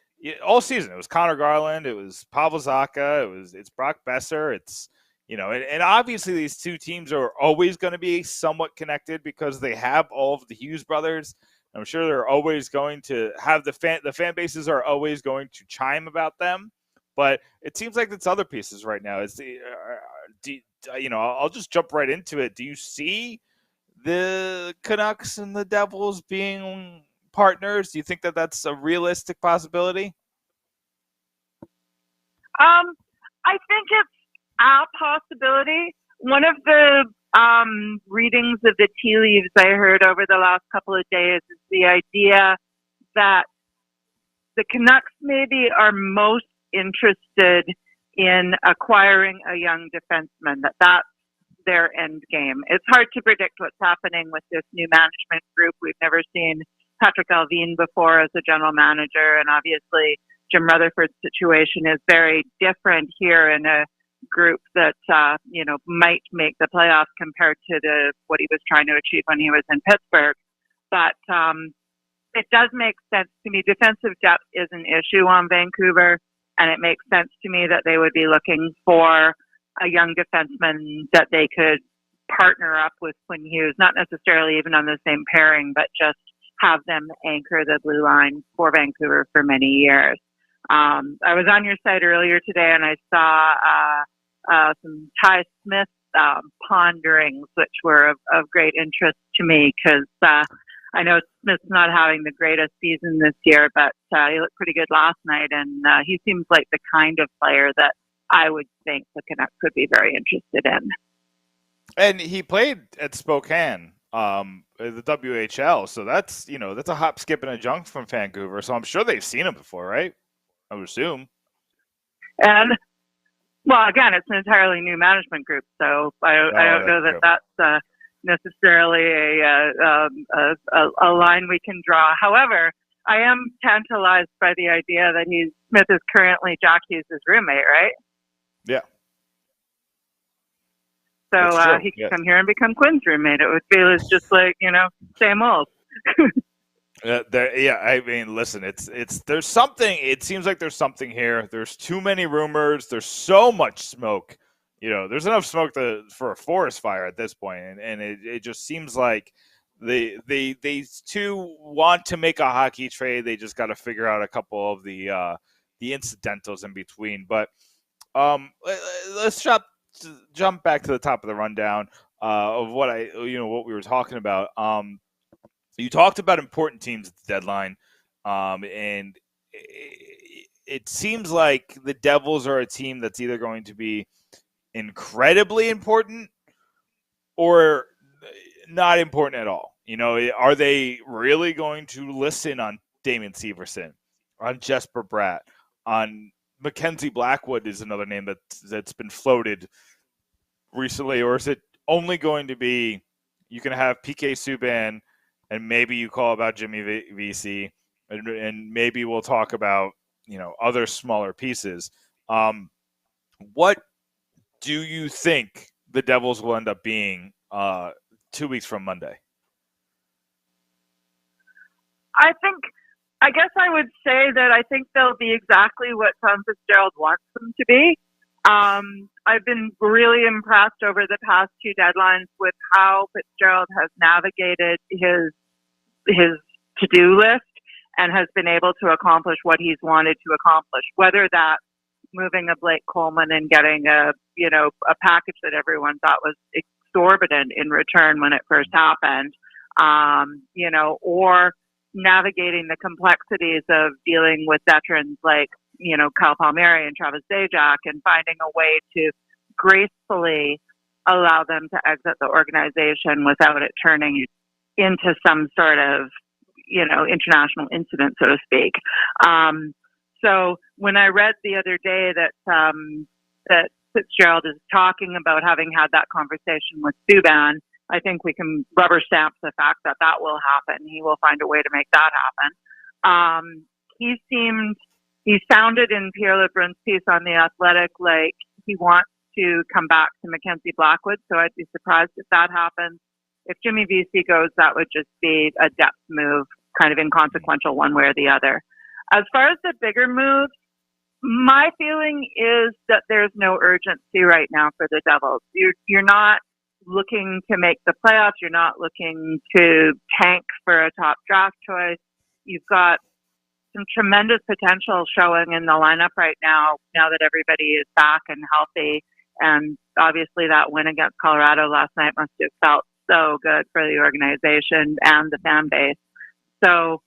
all season it was Connor Garland, it was Pavel Zacha, it's Brock Besser, it's and obviously these two teams are always going to be somewhat connected because they have all of the Hughes brothers. I'm sure they're always going to have the fan bases are always going to chime about them, but it seems like it's other pieces right now. I'll just jump right into it. Do you see the Canucks and the Devils being partners? Do you think that that's a realistic possibility? I think it's a possibility. One of the readings of the tea leaves I heard over the last couple of days is the idea that the Canucks maybe are most interested in acquiring a young defenseman, that's their end game. It's hard to predict what's happening with this new management group. We've never seen Patrick Alvin before as a general manager, and obviously Jim Rutherford's situation is very different here in a group that might make the playoffs compared to what he was trying to achieve when he was in Pittsburgh. But it does make sense to me. Defensive depth is an issue on Vancouver, and it makes sense to me that they would be looking for a young defenseman that they could partner up with Quinn Hughes, not necessarily even on the same pairing, but just have them anchor the blue line for Vancouver for many years. I was on your site earlier today, and I saw some Ty Smith ponderings, which were of great interest to me, because I know Smith's not having the greatest season this year, but he looked pretty good last night, and he seems like the kind of player that I would think the Canucks could be very interested in. And he played at Spokane, the WHL, so that's a hop, skip, and a jump from Vancouver. So I'm sure they've seen him before, right? I would assume. And well, again, it's an entirely new management group, so I don't know that that's necessarily a line we can draw. However, I am tantalized by the idea that Smith is currently Jack Hughes' roommate, right? Yeah. So he could come here and become Quinn's roommate. It would feel just like, same old. I mean, listen, there's something. It seems like there's something here. There's too many rumors. There's so much smoke. There's enough smoke for a forest fire at this point, and it just seems like they two want to make a hockey trade. They just got to figure out a couple of the incidentals in between. But let's jump back to the top of the rundown of what what we were talking about. You talked about important teams at the deadline, and it seems like the Devils are a team that's either going to be incredibly important or not important at all. Are they really going to listen on Damon Severson, on Jesper Bratt, on Mackenzie Blackwood is another name that's been floated recently, or is it only going to be you can have PK Subban and maybe you call about Jimmy Vesey, and maybe we'll talk about other smaller pieces. What do you think the Devils will end up being 2 weeks from Monday? I guess I would say that I think they'll be exactly what Tom Fitzgerald wants them to be. I've been really impressed over the past two deadlines with how Fitzgerald has navigated his to-do list and has been able to accomplish what he's wanted to accomplish, whether that's moving a Blake Coleman and getting a package that everyone thought was exorbitant in return when it first happened, or navigating the complexities of dealing with veterans like, Kyle Palmieri and Travis Zajac, and finding a way to gracefully allow them to exit the organization without it turning into some sort of, international incident, so to speak. So when I read the other day that Fitzgerald is talking about having had that conversation with Subban, I think we can rubber stamp the fact that will happen. He will find a way to make that happen. He sounded in Pierre LeBrun's piece on The Athletic like he wants to come back to Mackenzie Blackwood, so I'd be surprised if that happens. If Jimmy Vesey goes, that would just be a depth move, kind of inconsequential one way or the other. As far as the bigger moves, my feeling is that there's no urgency right now for the Devils. You're not looking to make the playoffs. You're not looking to tank for a top draft choice. You've got some tremendous potential showing in the lineup right now that everybody is back and healthy. And obviously that win against Colorado last night must have felt so good for the organization and the fan base. So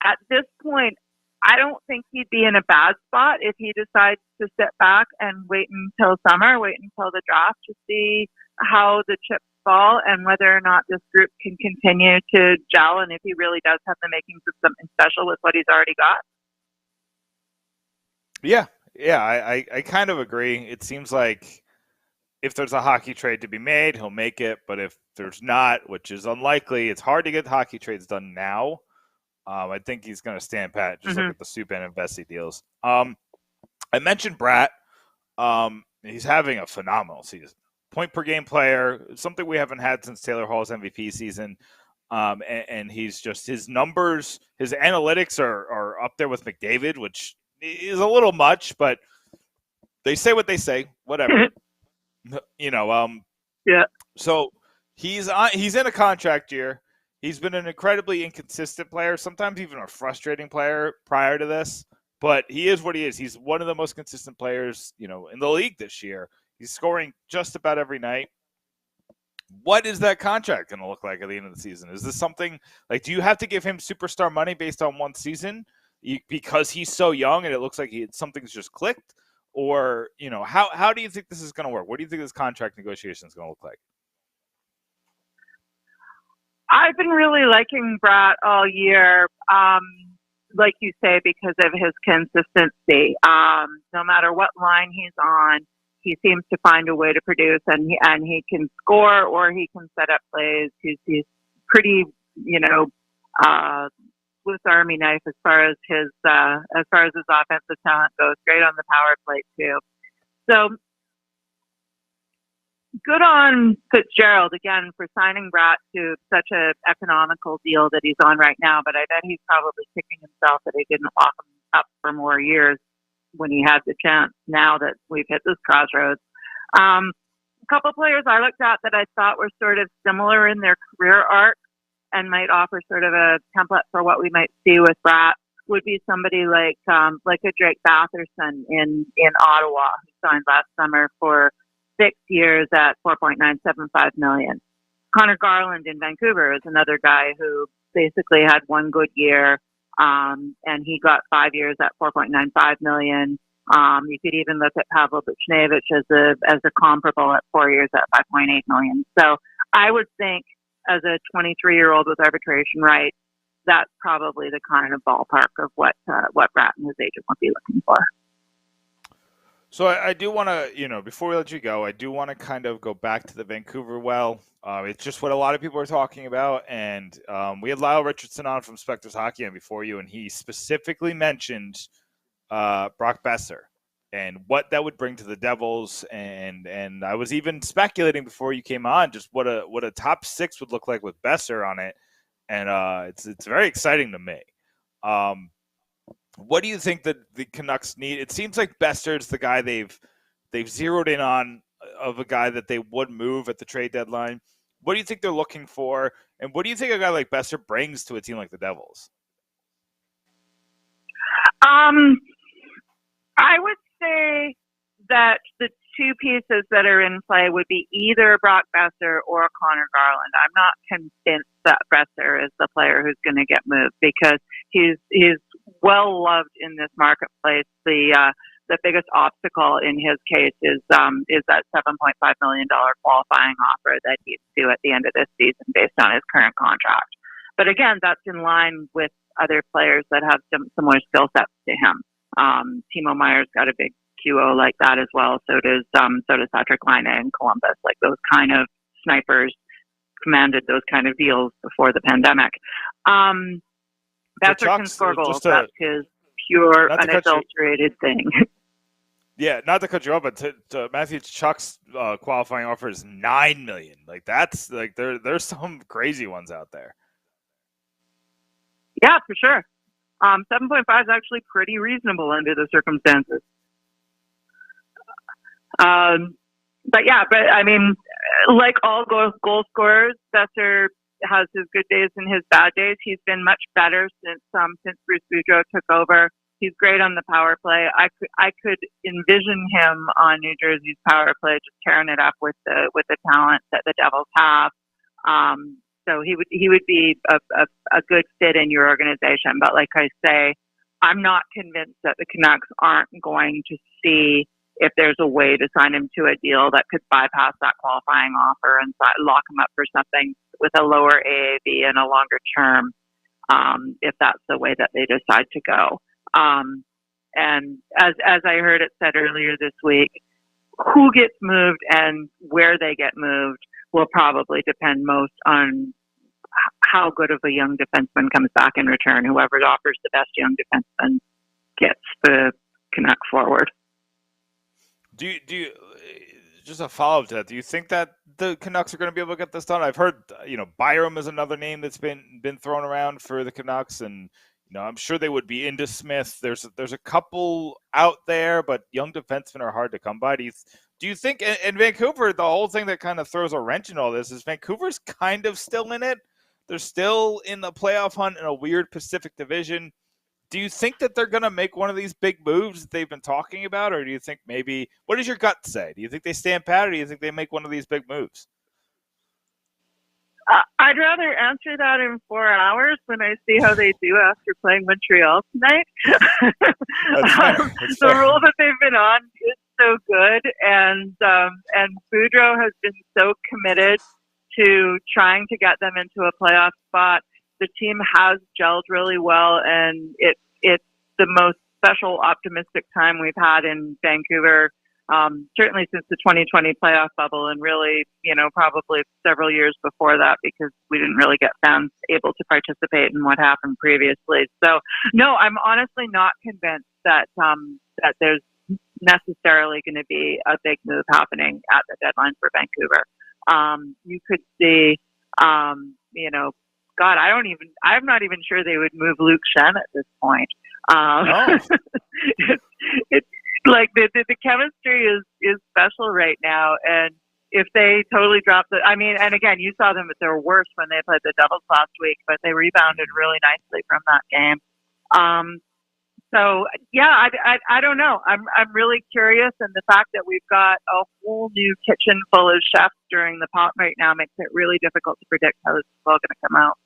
at this point, I don't think he'd be in a bad spot if he decides to sit back and wait until summer, wait until the draft to see how the chips fall and whether or not this group can continue to gel and if he really does have the makings of something special with what he's already got. Yeah, I kind of agree. It seems like if there's a hockey trade to be made, he'll make it. But if there's not, which is unlikely, it's hard to get hockey trades done now. I think he's going to stand pat. Just look at the Subban and Vesey deals. I mentioned Bratt. He's having a phenomenal season. Point per game player, something we haven't had since Taylor Hall's MVP season. And he's just, his numbers, his analytics are up there with McDavid, which is a little much, but they say what they say, whatever. Yeah. So he's in a contract year. He's been an incredibly inconsistent player, sometimes even a frustrating player prior to this, but he is what he is. He's one of the most consistent players, in the league this year. He's scoring just about every night. What is that contract going to look like at the end of the season? Is this something like, do you have to give him superstar money based on one season because he's so young and it looks like something's just clicked? Or, how do you think this is going to work? What do you think this contract negotiation is going to look like? I've been really liking Bratt all year, like you say, because of his consistency. No matter what line he's on, he seems to find a way to produce, and he can score or he can set up plays. He's pretty, Swiss Army knife as far as his offensive talent goes. Great on the power play too. So good on Fitzgerald again for signing Bratt to such a economical deal that he's on right now. But I bet he's probably kicking himself that he didn't lock him up for more years when he had the chance. Now that we've hit this crossroads, a couple players I looked at that I thought were sort of similar in their career arc and might offer sort of a template for what we might see with Bratt would be somebody like a Drake Batherson in Ottawa, who signed last summer for 6 years at $4.975 million. Connor Garland in Vancouver is another guy who basically had one good year, and he got 5 years at $4.95 million. You could even look at Pavel Buchnevich as a comparable at 4 years at $5.8 million. So I would think, as a 23-year-old with arbitration rights, that's probably the kind of ballpark of what Bratt and his agent would be looking for. So I do want to, before we let you go, I do want to kind of go back to the Vancouver well. It's just what a lot of people are talking about. And we had Lyle Richardson on from Specters Hockey on before you, and he specifically mentioned Brock Boeser and what that would bring to the Devils. And I was even speculating before you came on just what a top six would look like with Boeser on it. And it's very exciting to me. What do you think that the Canucks need? It seems like Boeser's the guy they've zeroed in on, of a guy that they would move at the trade deadline. What do you think they're looking for? And what do you think a guy like Boeser brings to a team like the Devils? I would say that the two pieces that are in play would be either Brock Boeser or Connor Garland. I'm not convinced that Boeser is the player who's going to get moved because he's well loved in this marketplace. The biggest obstacle in his case is that $7.5 million qualifying offer that he's due at the end of this season based on his current contract. But again, that's in line with other players that have similar skill sets to him. Timo Meyer's got a big QO like that as well. So does Patrick Laine in Columbus. Like those kind of snipers commanded those kind of deals before the pandemic. Boeser can score goals. That's his pure, unadulterated thing. Yeah, not to cut you off, but to Matthew Tkachuk's qualifying offer is $9 million. Like that's like there's some crazy ones out there. Yeah, for sure. 7.5 is actually pretty reasonable under the circumstances. But I mean, like all goal scorers, Boeser has his good days and his bad days. He's been much better since Bruce Boudreau took over. He's great on the power play. I could envision him on New Jersey's power play, just tearing it up with the talent that the Devils have. So he would be a good fit in your organization. But like I say, I'm not convinced that the Canucks aren't going to see if there's a way to sign him to a deal that could bypass that qualifying offer and lock him up for something with a lower AAV and a longer term, if that's the way that they decide to go. And as I heard it said earlier this week, who gets moved and where they get moved will probably depend most on how good of a young defenseman comes back in return. Whoever offers the best young defenseman gets the Canucks forward. Do you just a follow-up to that? Do you think that the Canucks are going to be able to get this done? I've heard, Byram is another name that's been thrown around for the Canucks, and I'm sure they would be into Smith. There's a couple out there, but young defensemen are hard to come by. Do you think in Vancouver, the whole thing that kind of throws a wrench in all this is Vancouver's kind of still in it? They're still in the playoff hunt in a weird Pacific Division. Do you think that they're going to make one of these big moves that they've been talking about, or do you think maybe – what does your gut say? Do you think they stand pat, or do you think they make one of these big moves? I'd rather answer that in 4 hours when I see how they do after playing Montreal tonight. That's fair. The role that they've been on is so good, and Boudreau has been so committed to trying to get them into a playoff spot. The team has gelled really well, and it's the most special, optimistic time we've had in Vancouver, certainly since the 2020 playoff bubble, and really, probably several years before that, because we didn't really get fans able to participate in what happened previously. So, no, I'm honestly not convinced that that there's necessarily going to be a big move happening at the deadline for Vancouver. You could see, God, I'm not even sure they would move Luke Schenn at this point. It's like the chemistry is special right now. And if they totally drop and again, you saw them at their worst when they played the Devils last week, but they rebounded really nicely from that game. So yeah, I don't know. I'm really curious, and the fact that we've got a whole new kitchen full of chefs during the pot right now makes it really difficult to predict how this is all going to come out.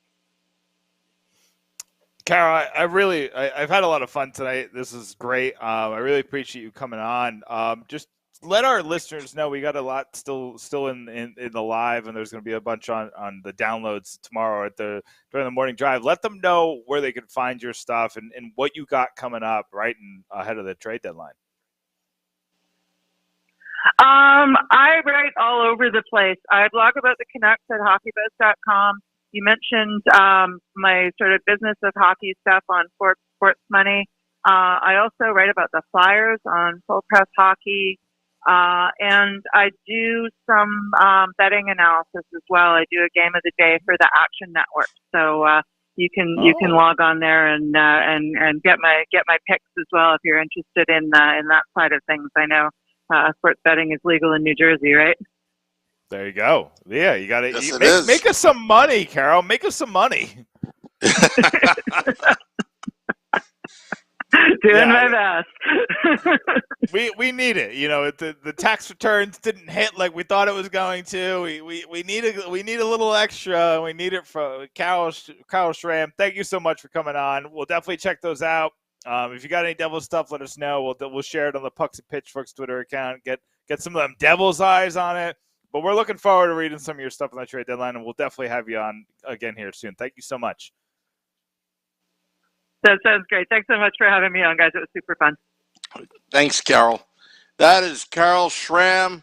Carol, I've had a lot of fun tonight. This is great. I really appreciate you coming on. Just let our listeners know we got a lot still in the live, and there's going to be a bunch on the downloads tomorrow during the morning drive. Let them know where they can find your stuff and what you got coming up right ahead of the trade deadline. I write all over the place. I blog about the Canucks at hockeybuzz.com. You mentioned my sort of business of hockey stuff on Sports Money. I also write about the Flyers on Full Press Hockey. And I do some betting analysis as well. I do a game of the day for the Action Network. So you can log on there and get my picks as well if you're interested in that side of things. I know sports betting is legal in New Jersey, right? There you go. Yeah, you got to make us some money, Carol. Make us some money. Doing my best. we need it. The tax returns didn't hit like we thought it was going to. We need a little extra. We need it from Kyle Schram. Thank you so much for coming on. We'll definitely check those out. If you got any Devils stuff, let us know. We'll share it on the Pucks and Pitchforks Twitter account. Get some of them Devils eyes on it. But we're looking forward to reading some of your stuff on the trade deadline, and we'll definitely have you on again here soon. Thank you so much. That sounds great. Thanks so much for having me on, guys. It was super fun. Thanks, Carol. That is Carol Schram.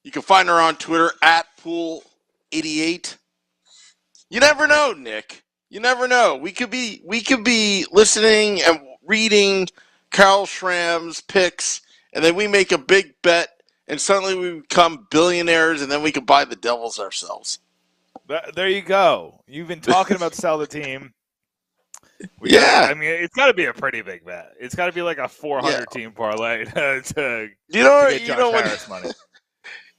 You can find her on Twitter at Pool88. You never know, Nick. You never know. We could be listening and reading Carol Schram's picks, and then we make a big bet, and suddenly we become billionaires, and then we can buy the Devils ourselves. There you go. You've been talking about sell the team. It's got to be a pretty big bet. It's got to be like a 400 team parlay to get Josh Harris money.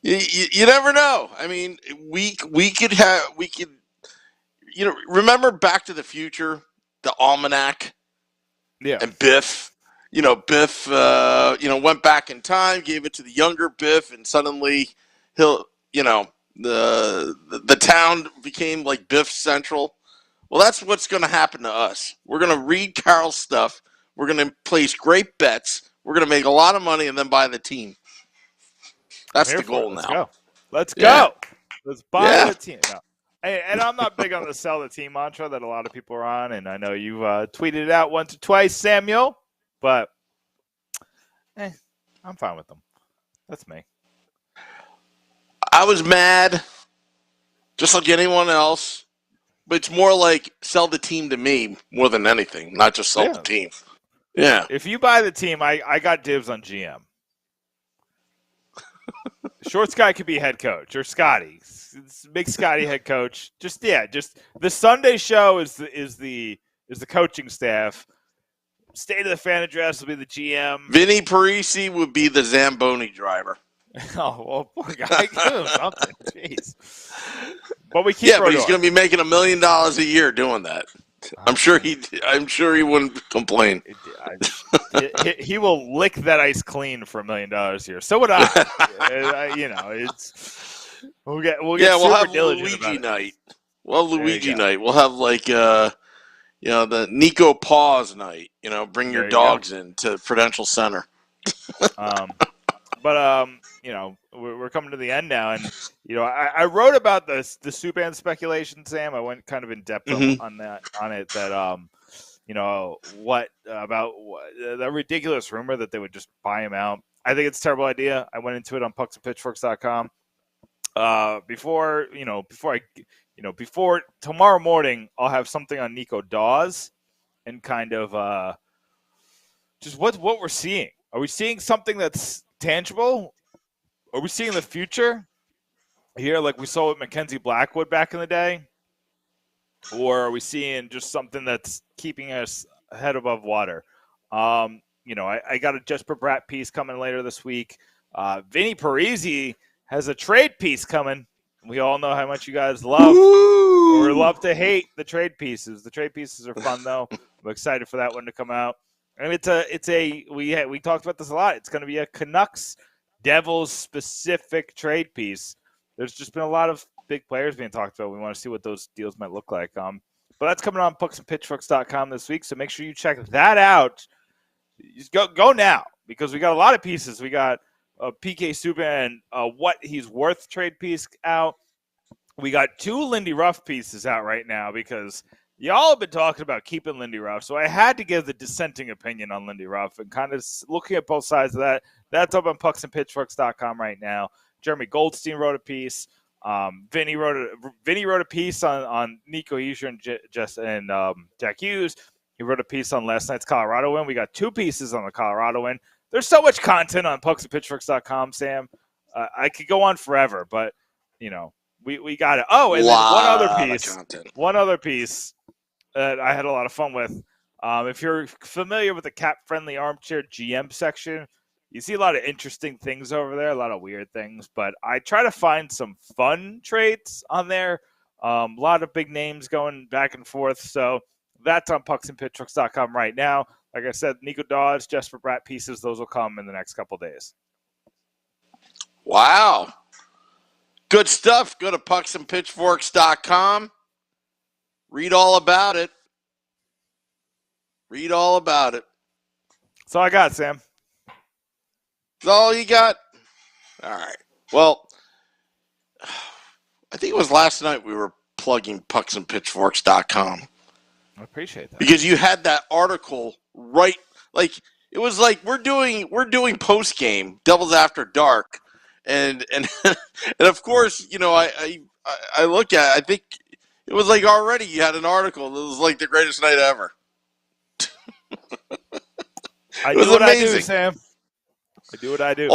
You never know. I mean, we could remember Back to the Future, the Almanac, and Biff. Biff, went back in time, gave it to the younger Biff, and suddenly the town became like Biff Central. Well, that's what's going to happen to us. We're going to read Carol's stuff. We're going to place great bets. We're going to make a lot of money and then buy the team. That's the goal now. Let's go. Let's buy the team. No. And I'm not big on the sell the team mantra that a lot of people are on, and I know you've tweeted it out once or twice, Samuel, but I'm fine with them. That's me. I was mad, just like anyone else, but it's more like sell the team to me more than anything, not just sell the team. Yeah. If you buy the team, I got dibs on GM. Shorts guy could be head coach, or Scotty. Make Scotty head coach. Just the Sunday show is the coaching staff. State of the fan address will be the GM. Vinny Parisi would be the Zamboni driver. Oh, well, poor guy. Give him something. Jeez. But we keep but he's going to be making $1 million a year doing that. I'm sure he wouldn't complain. He will lick that ice clean for $1 million a year. So would I. We'll have Luigi night. We'll have Luigi night. We'll have the Nico Paws night. Bring your dogs in to Prudential Center. We're coming to the end now, and I wrote about the Subban speculation, Sam. I went kind of in depth on it. The ridiculous rumor that they would just buy him out. I think it's a terrible idea. I went into it on pucksandpitchforks.com. Before tomorrow morning, I'll have something on Nico Dawes and kind of just what we're seeing. Are we seeing something that's tangible? Are we seeing the future here like we saw with Mackenzie Blackwood back in the day? Or are we seeing just something that's keeping us head above water? I got a Jesper Bratt piece coming later this week. Vinny Parisi has a trade piece coming. We all know how much you guys love or love to hate the trade pieces. The trade pieces are fun, though. I'm excited for that one to come out. And we talked about this a lot. It's going to be a Canucks Devils specific trade piece. There's just been a lot of big players being talked about. We want to see what those deals might look like. But that's coming on pucksandpitchforks.com this week. So make sure you check that out. Just go now, because we got a lot of pieces. We got PK Subban, what he's worth trade piece out. We got 2 Lindy Ruff pieces out right now because y'all have been talking about keeping Lindy Ruff. So I had to give the dissenting opinion on Lindy Ruff and kind of looking at both sides of that. That's up on pucksandpitchforks.com right now. Jeremy Goldstein wrote a piece. Vinny wrote a piece on Nico Hischier and Jack Hughes. He wrote a piece on last night's Colorado win. We got 2 pieces on the Colorado win. There's so much content on pucksandpitchforks.com, Sam. I could go on forever, but we got it. Oh, and then one other piece that I had a lot of fun with. If you're familiar with the cap-friendly armchair GM section, you see a lot of interesting things over there, a lot of weird things, but I try to find some fun trades on there. A lot of big names going back and forth, so that's on pucksandpitchforks.com right now. Like I said, Nico Dawes, Jesper Bratt pieces, those will come in the next couple days. Wow. Good stuff. Go to pucksandpitchforks.com. Read all about it. That's all I got, Sam. That's all you got? All right. Well, I think it was last night we were plugging pucksandpitchforks.com. I appreciate that. Because you had that article right, like it was like we're doing post game Devils After Dark, and of course I look at it, I think it was like already you had an article that was like the greatest night ever. I do what amazing. I do, Sam. I do what I do.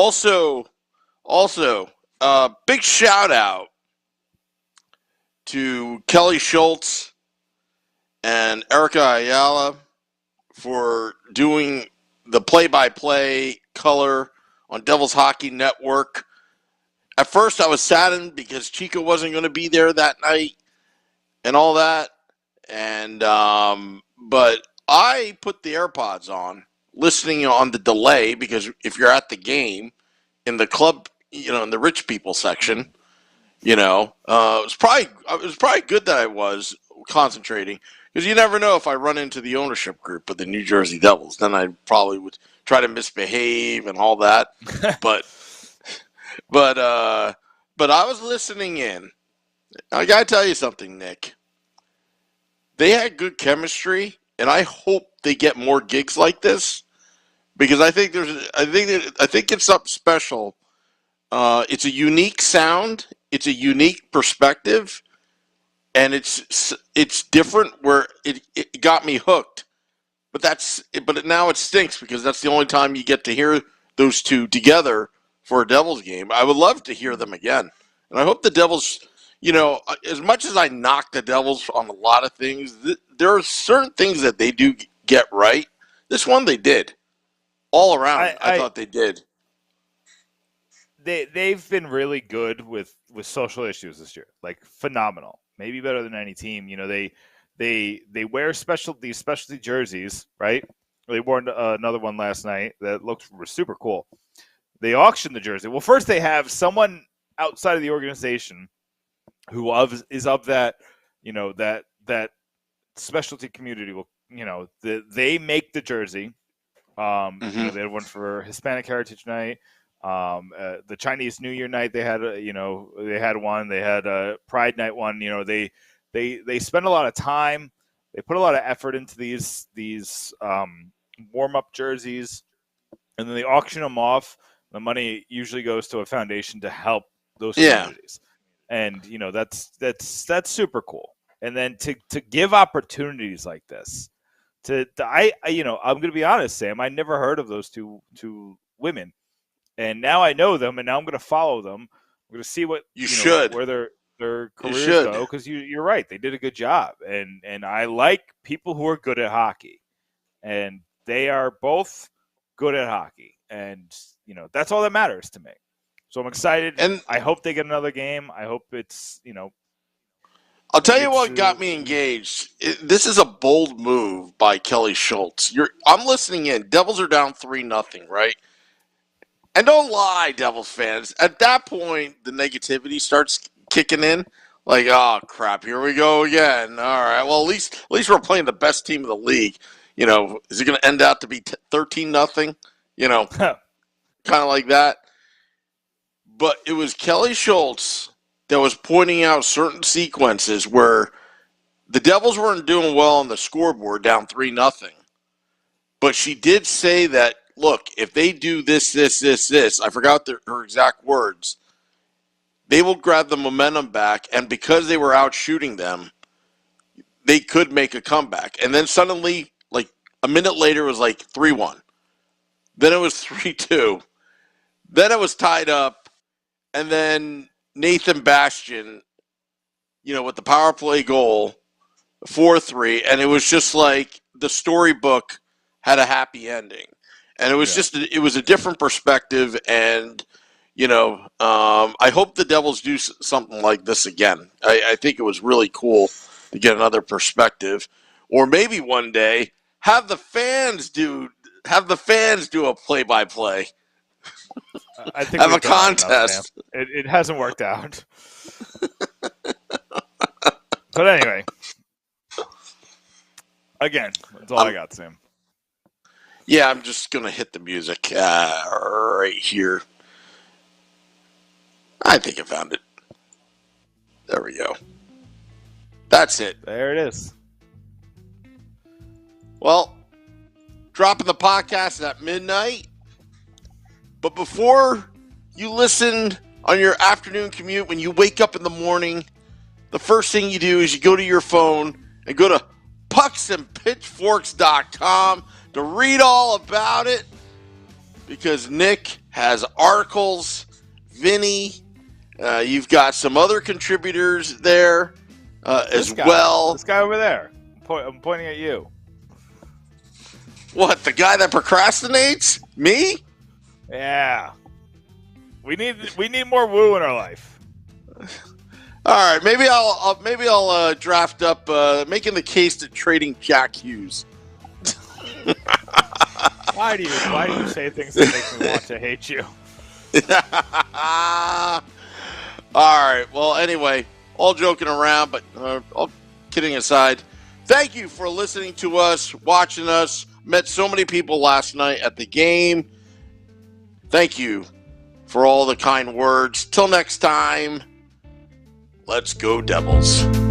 Also, big shout out to Kelly Schultz and Erica Ayala for doing the play-by-play color on Devils Hockey Network. At first, I was saddened because Chico wasn't going to be there that night and all that. And but I put the AirPods on, listening on the delay, because if you're at the game in the club, in the rich people section, it was probably good that I was concentrating. Because you never know if I run into the ownership group of the New Jersey Devils. Then I probably would try to misbehave and all that. but I was listening in. I gotta tell you something, Nick. They had good chemistry, and I hope they get more gigs like this because I think it's something special. It's a unique sound. It's a unique perspective, and it's different. Where it got me hooked, but now it stinks because that's the only time you get to hear those two together for a Devils game. I would love to hear them again, and I hope the Devils. As much as I knock the Devils on a lot of things, there are certain things that they do get right. This one they did. All around, I thought they did. They've been really good with social issues this year, like phenomenal. Maybe better than any team. They wear these specialty jerseys, right? They wore another one last night that looked super cool. They auctioned the jersey. Well, first they have someone outside of the organization who is of that, that specialty community. They make the jersey. They had one for Hispanic Heritage Night. The Chinese New Year night, they had they had one. They had a Pride Night one. They spend a lot of time. They put a lot of effort into these warm up jerseys, and then they auction them off. The money usually goes to a foundation to help those communities, and that's super cool. And then to give opportunities like this, I'm going to be honest, Sam. I never heard of those two women. And now I know them, and now I'm going to follow them. I'm going to see what where their careers go, because you're right. They did a good job, and I like people who are good at hockey, and they are both good at hockey, and that's all that matters to me. So I'm excited, and I hope they get another game. I hope it's I'll tell you what got me engaged. This is a bold move by Kelly Schultz. I'm listening in. Devils are down 3-0, right? And don't lie, Devils fans. At that point, the negativity starts kicking in. Like, oh crap, here we go again. All right, well at least we're playing the best team of the league. Is it going to end out to be 13-0? Kind of like that. But it was Kelly Schultz that was pointing out certain sequences where the Devils weren't doing well on the scoreboard, down 3-0. But she did say that, look, if they do this, I forgot her exact words, they will grab the momentum back, and because they were out shooting them, they could make a comeback. And then suddenly, like a minute later, it was like 3-1. Then it was 3-2. Then it was tied up, and then Nathan Bastian, with the power play goal, 4-3, and it was just like the storybook had a happy ending. And it was it was a different perspective, and, I hope the Devils do something like this again. I think it was really cool to get another perspective. Or maybe one day, have the fans do a play-by-play. I think have a contest. It hasn't worked out. But anyway, again, that's all I got, Sam. Yeah, I'm just going to hit the music right here. I think I found it. There we go. That's it. There it is. Well, dropping the podcast at midnight. But before you listen on your afternoon commute, when you wake up in the morning, the first thing you do is you go to your phone and go to pucksandpitchforks.com to read all about it, because Nick has articles, Vinny, you've got some other contributors there as well. This guy over there. I'm pointing at you. What, the guy that procrastinates? Me? Yeah. We need more woo in our life. All right, maybe I'll draft up making the case to trading Jack Hughes. Why do you say things that make me want to hate you? All right. Well, anyway, all joking around, but all kidding aside, thank you for listening to us, watching us Met so many people last night at the game. Thank you for all the kind words. Till next time, let's go Devils.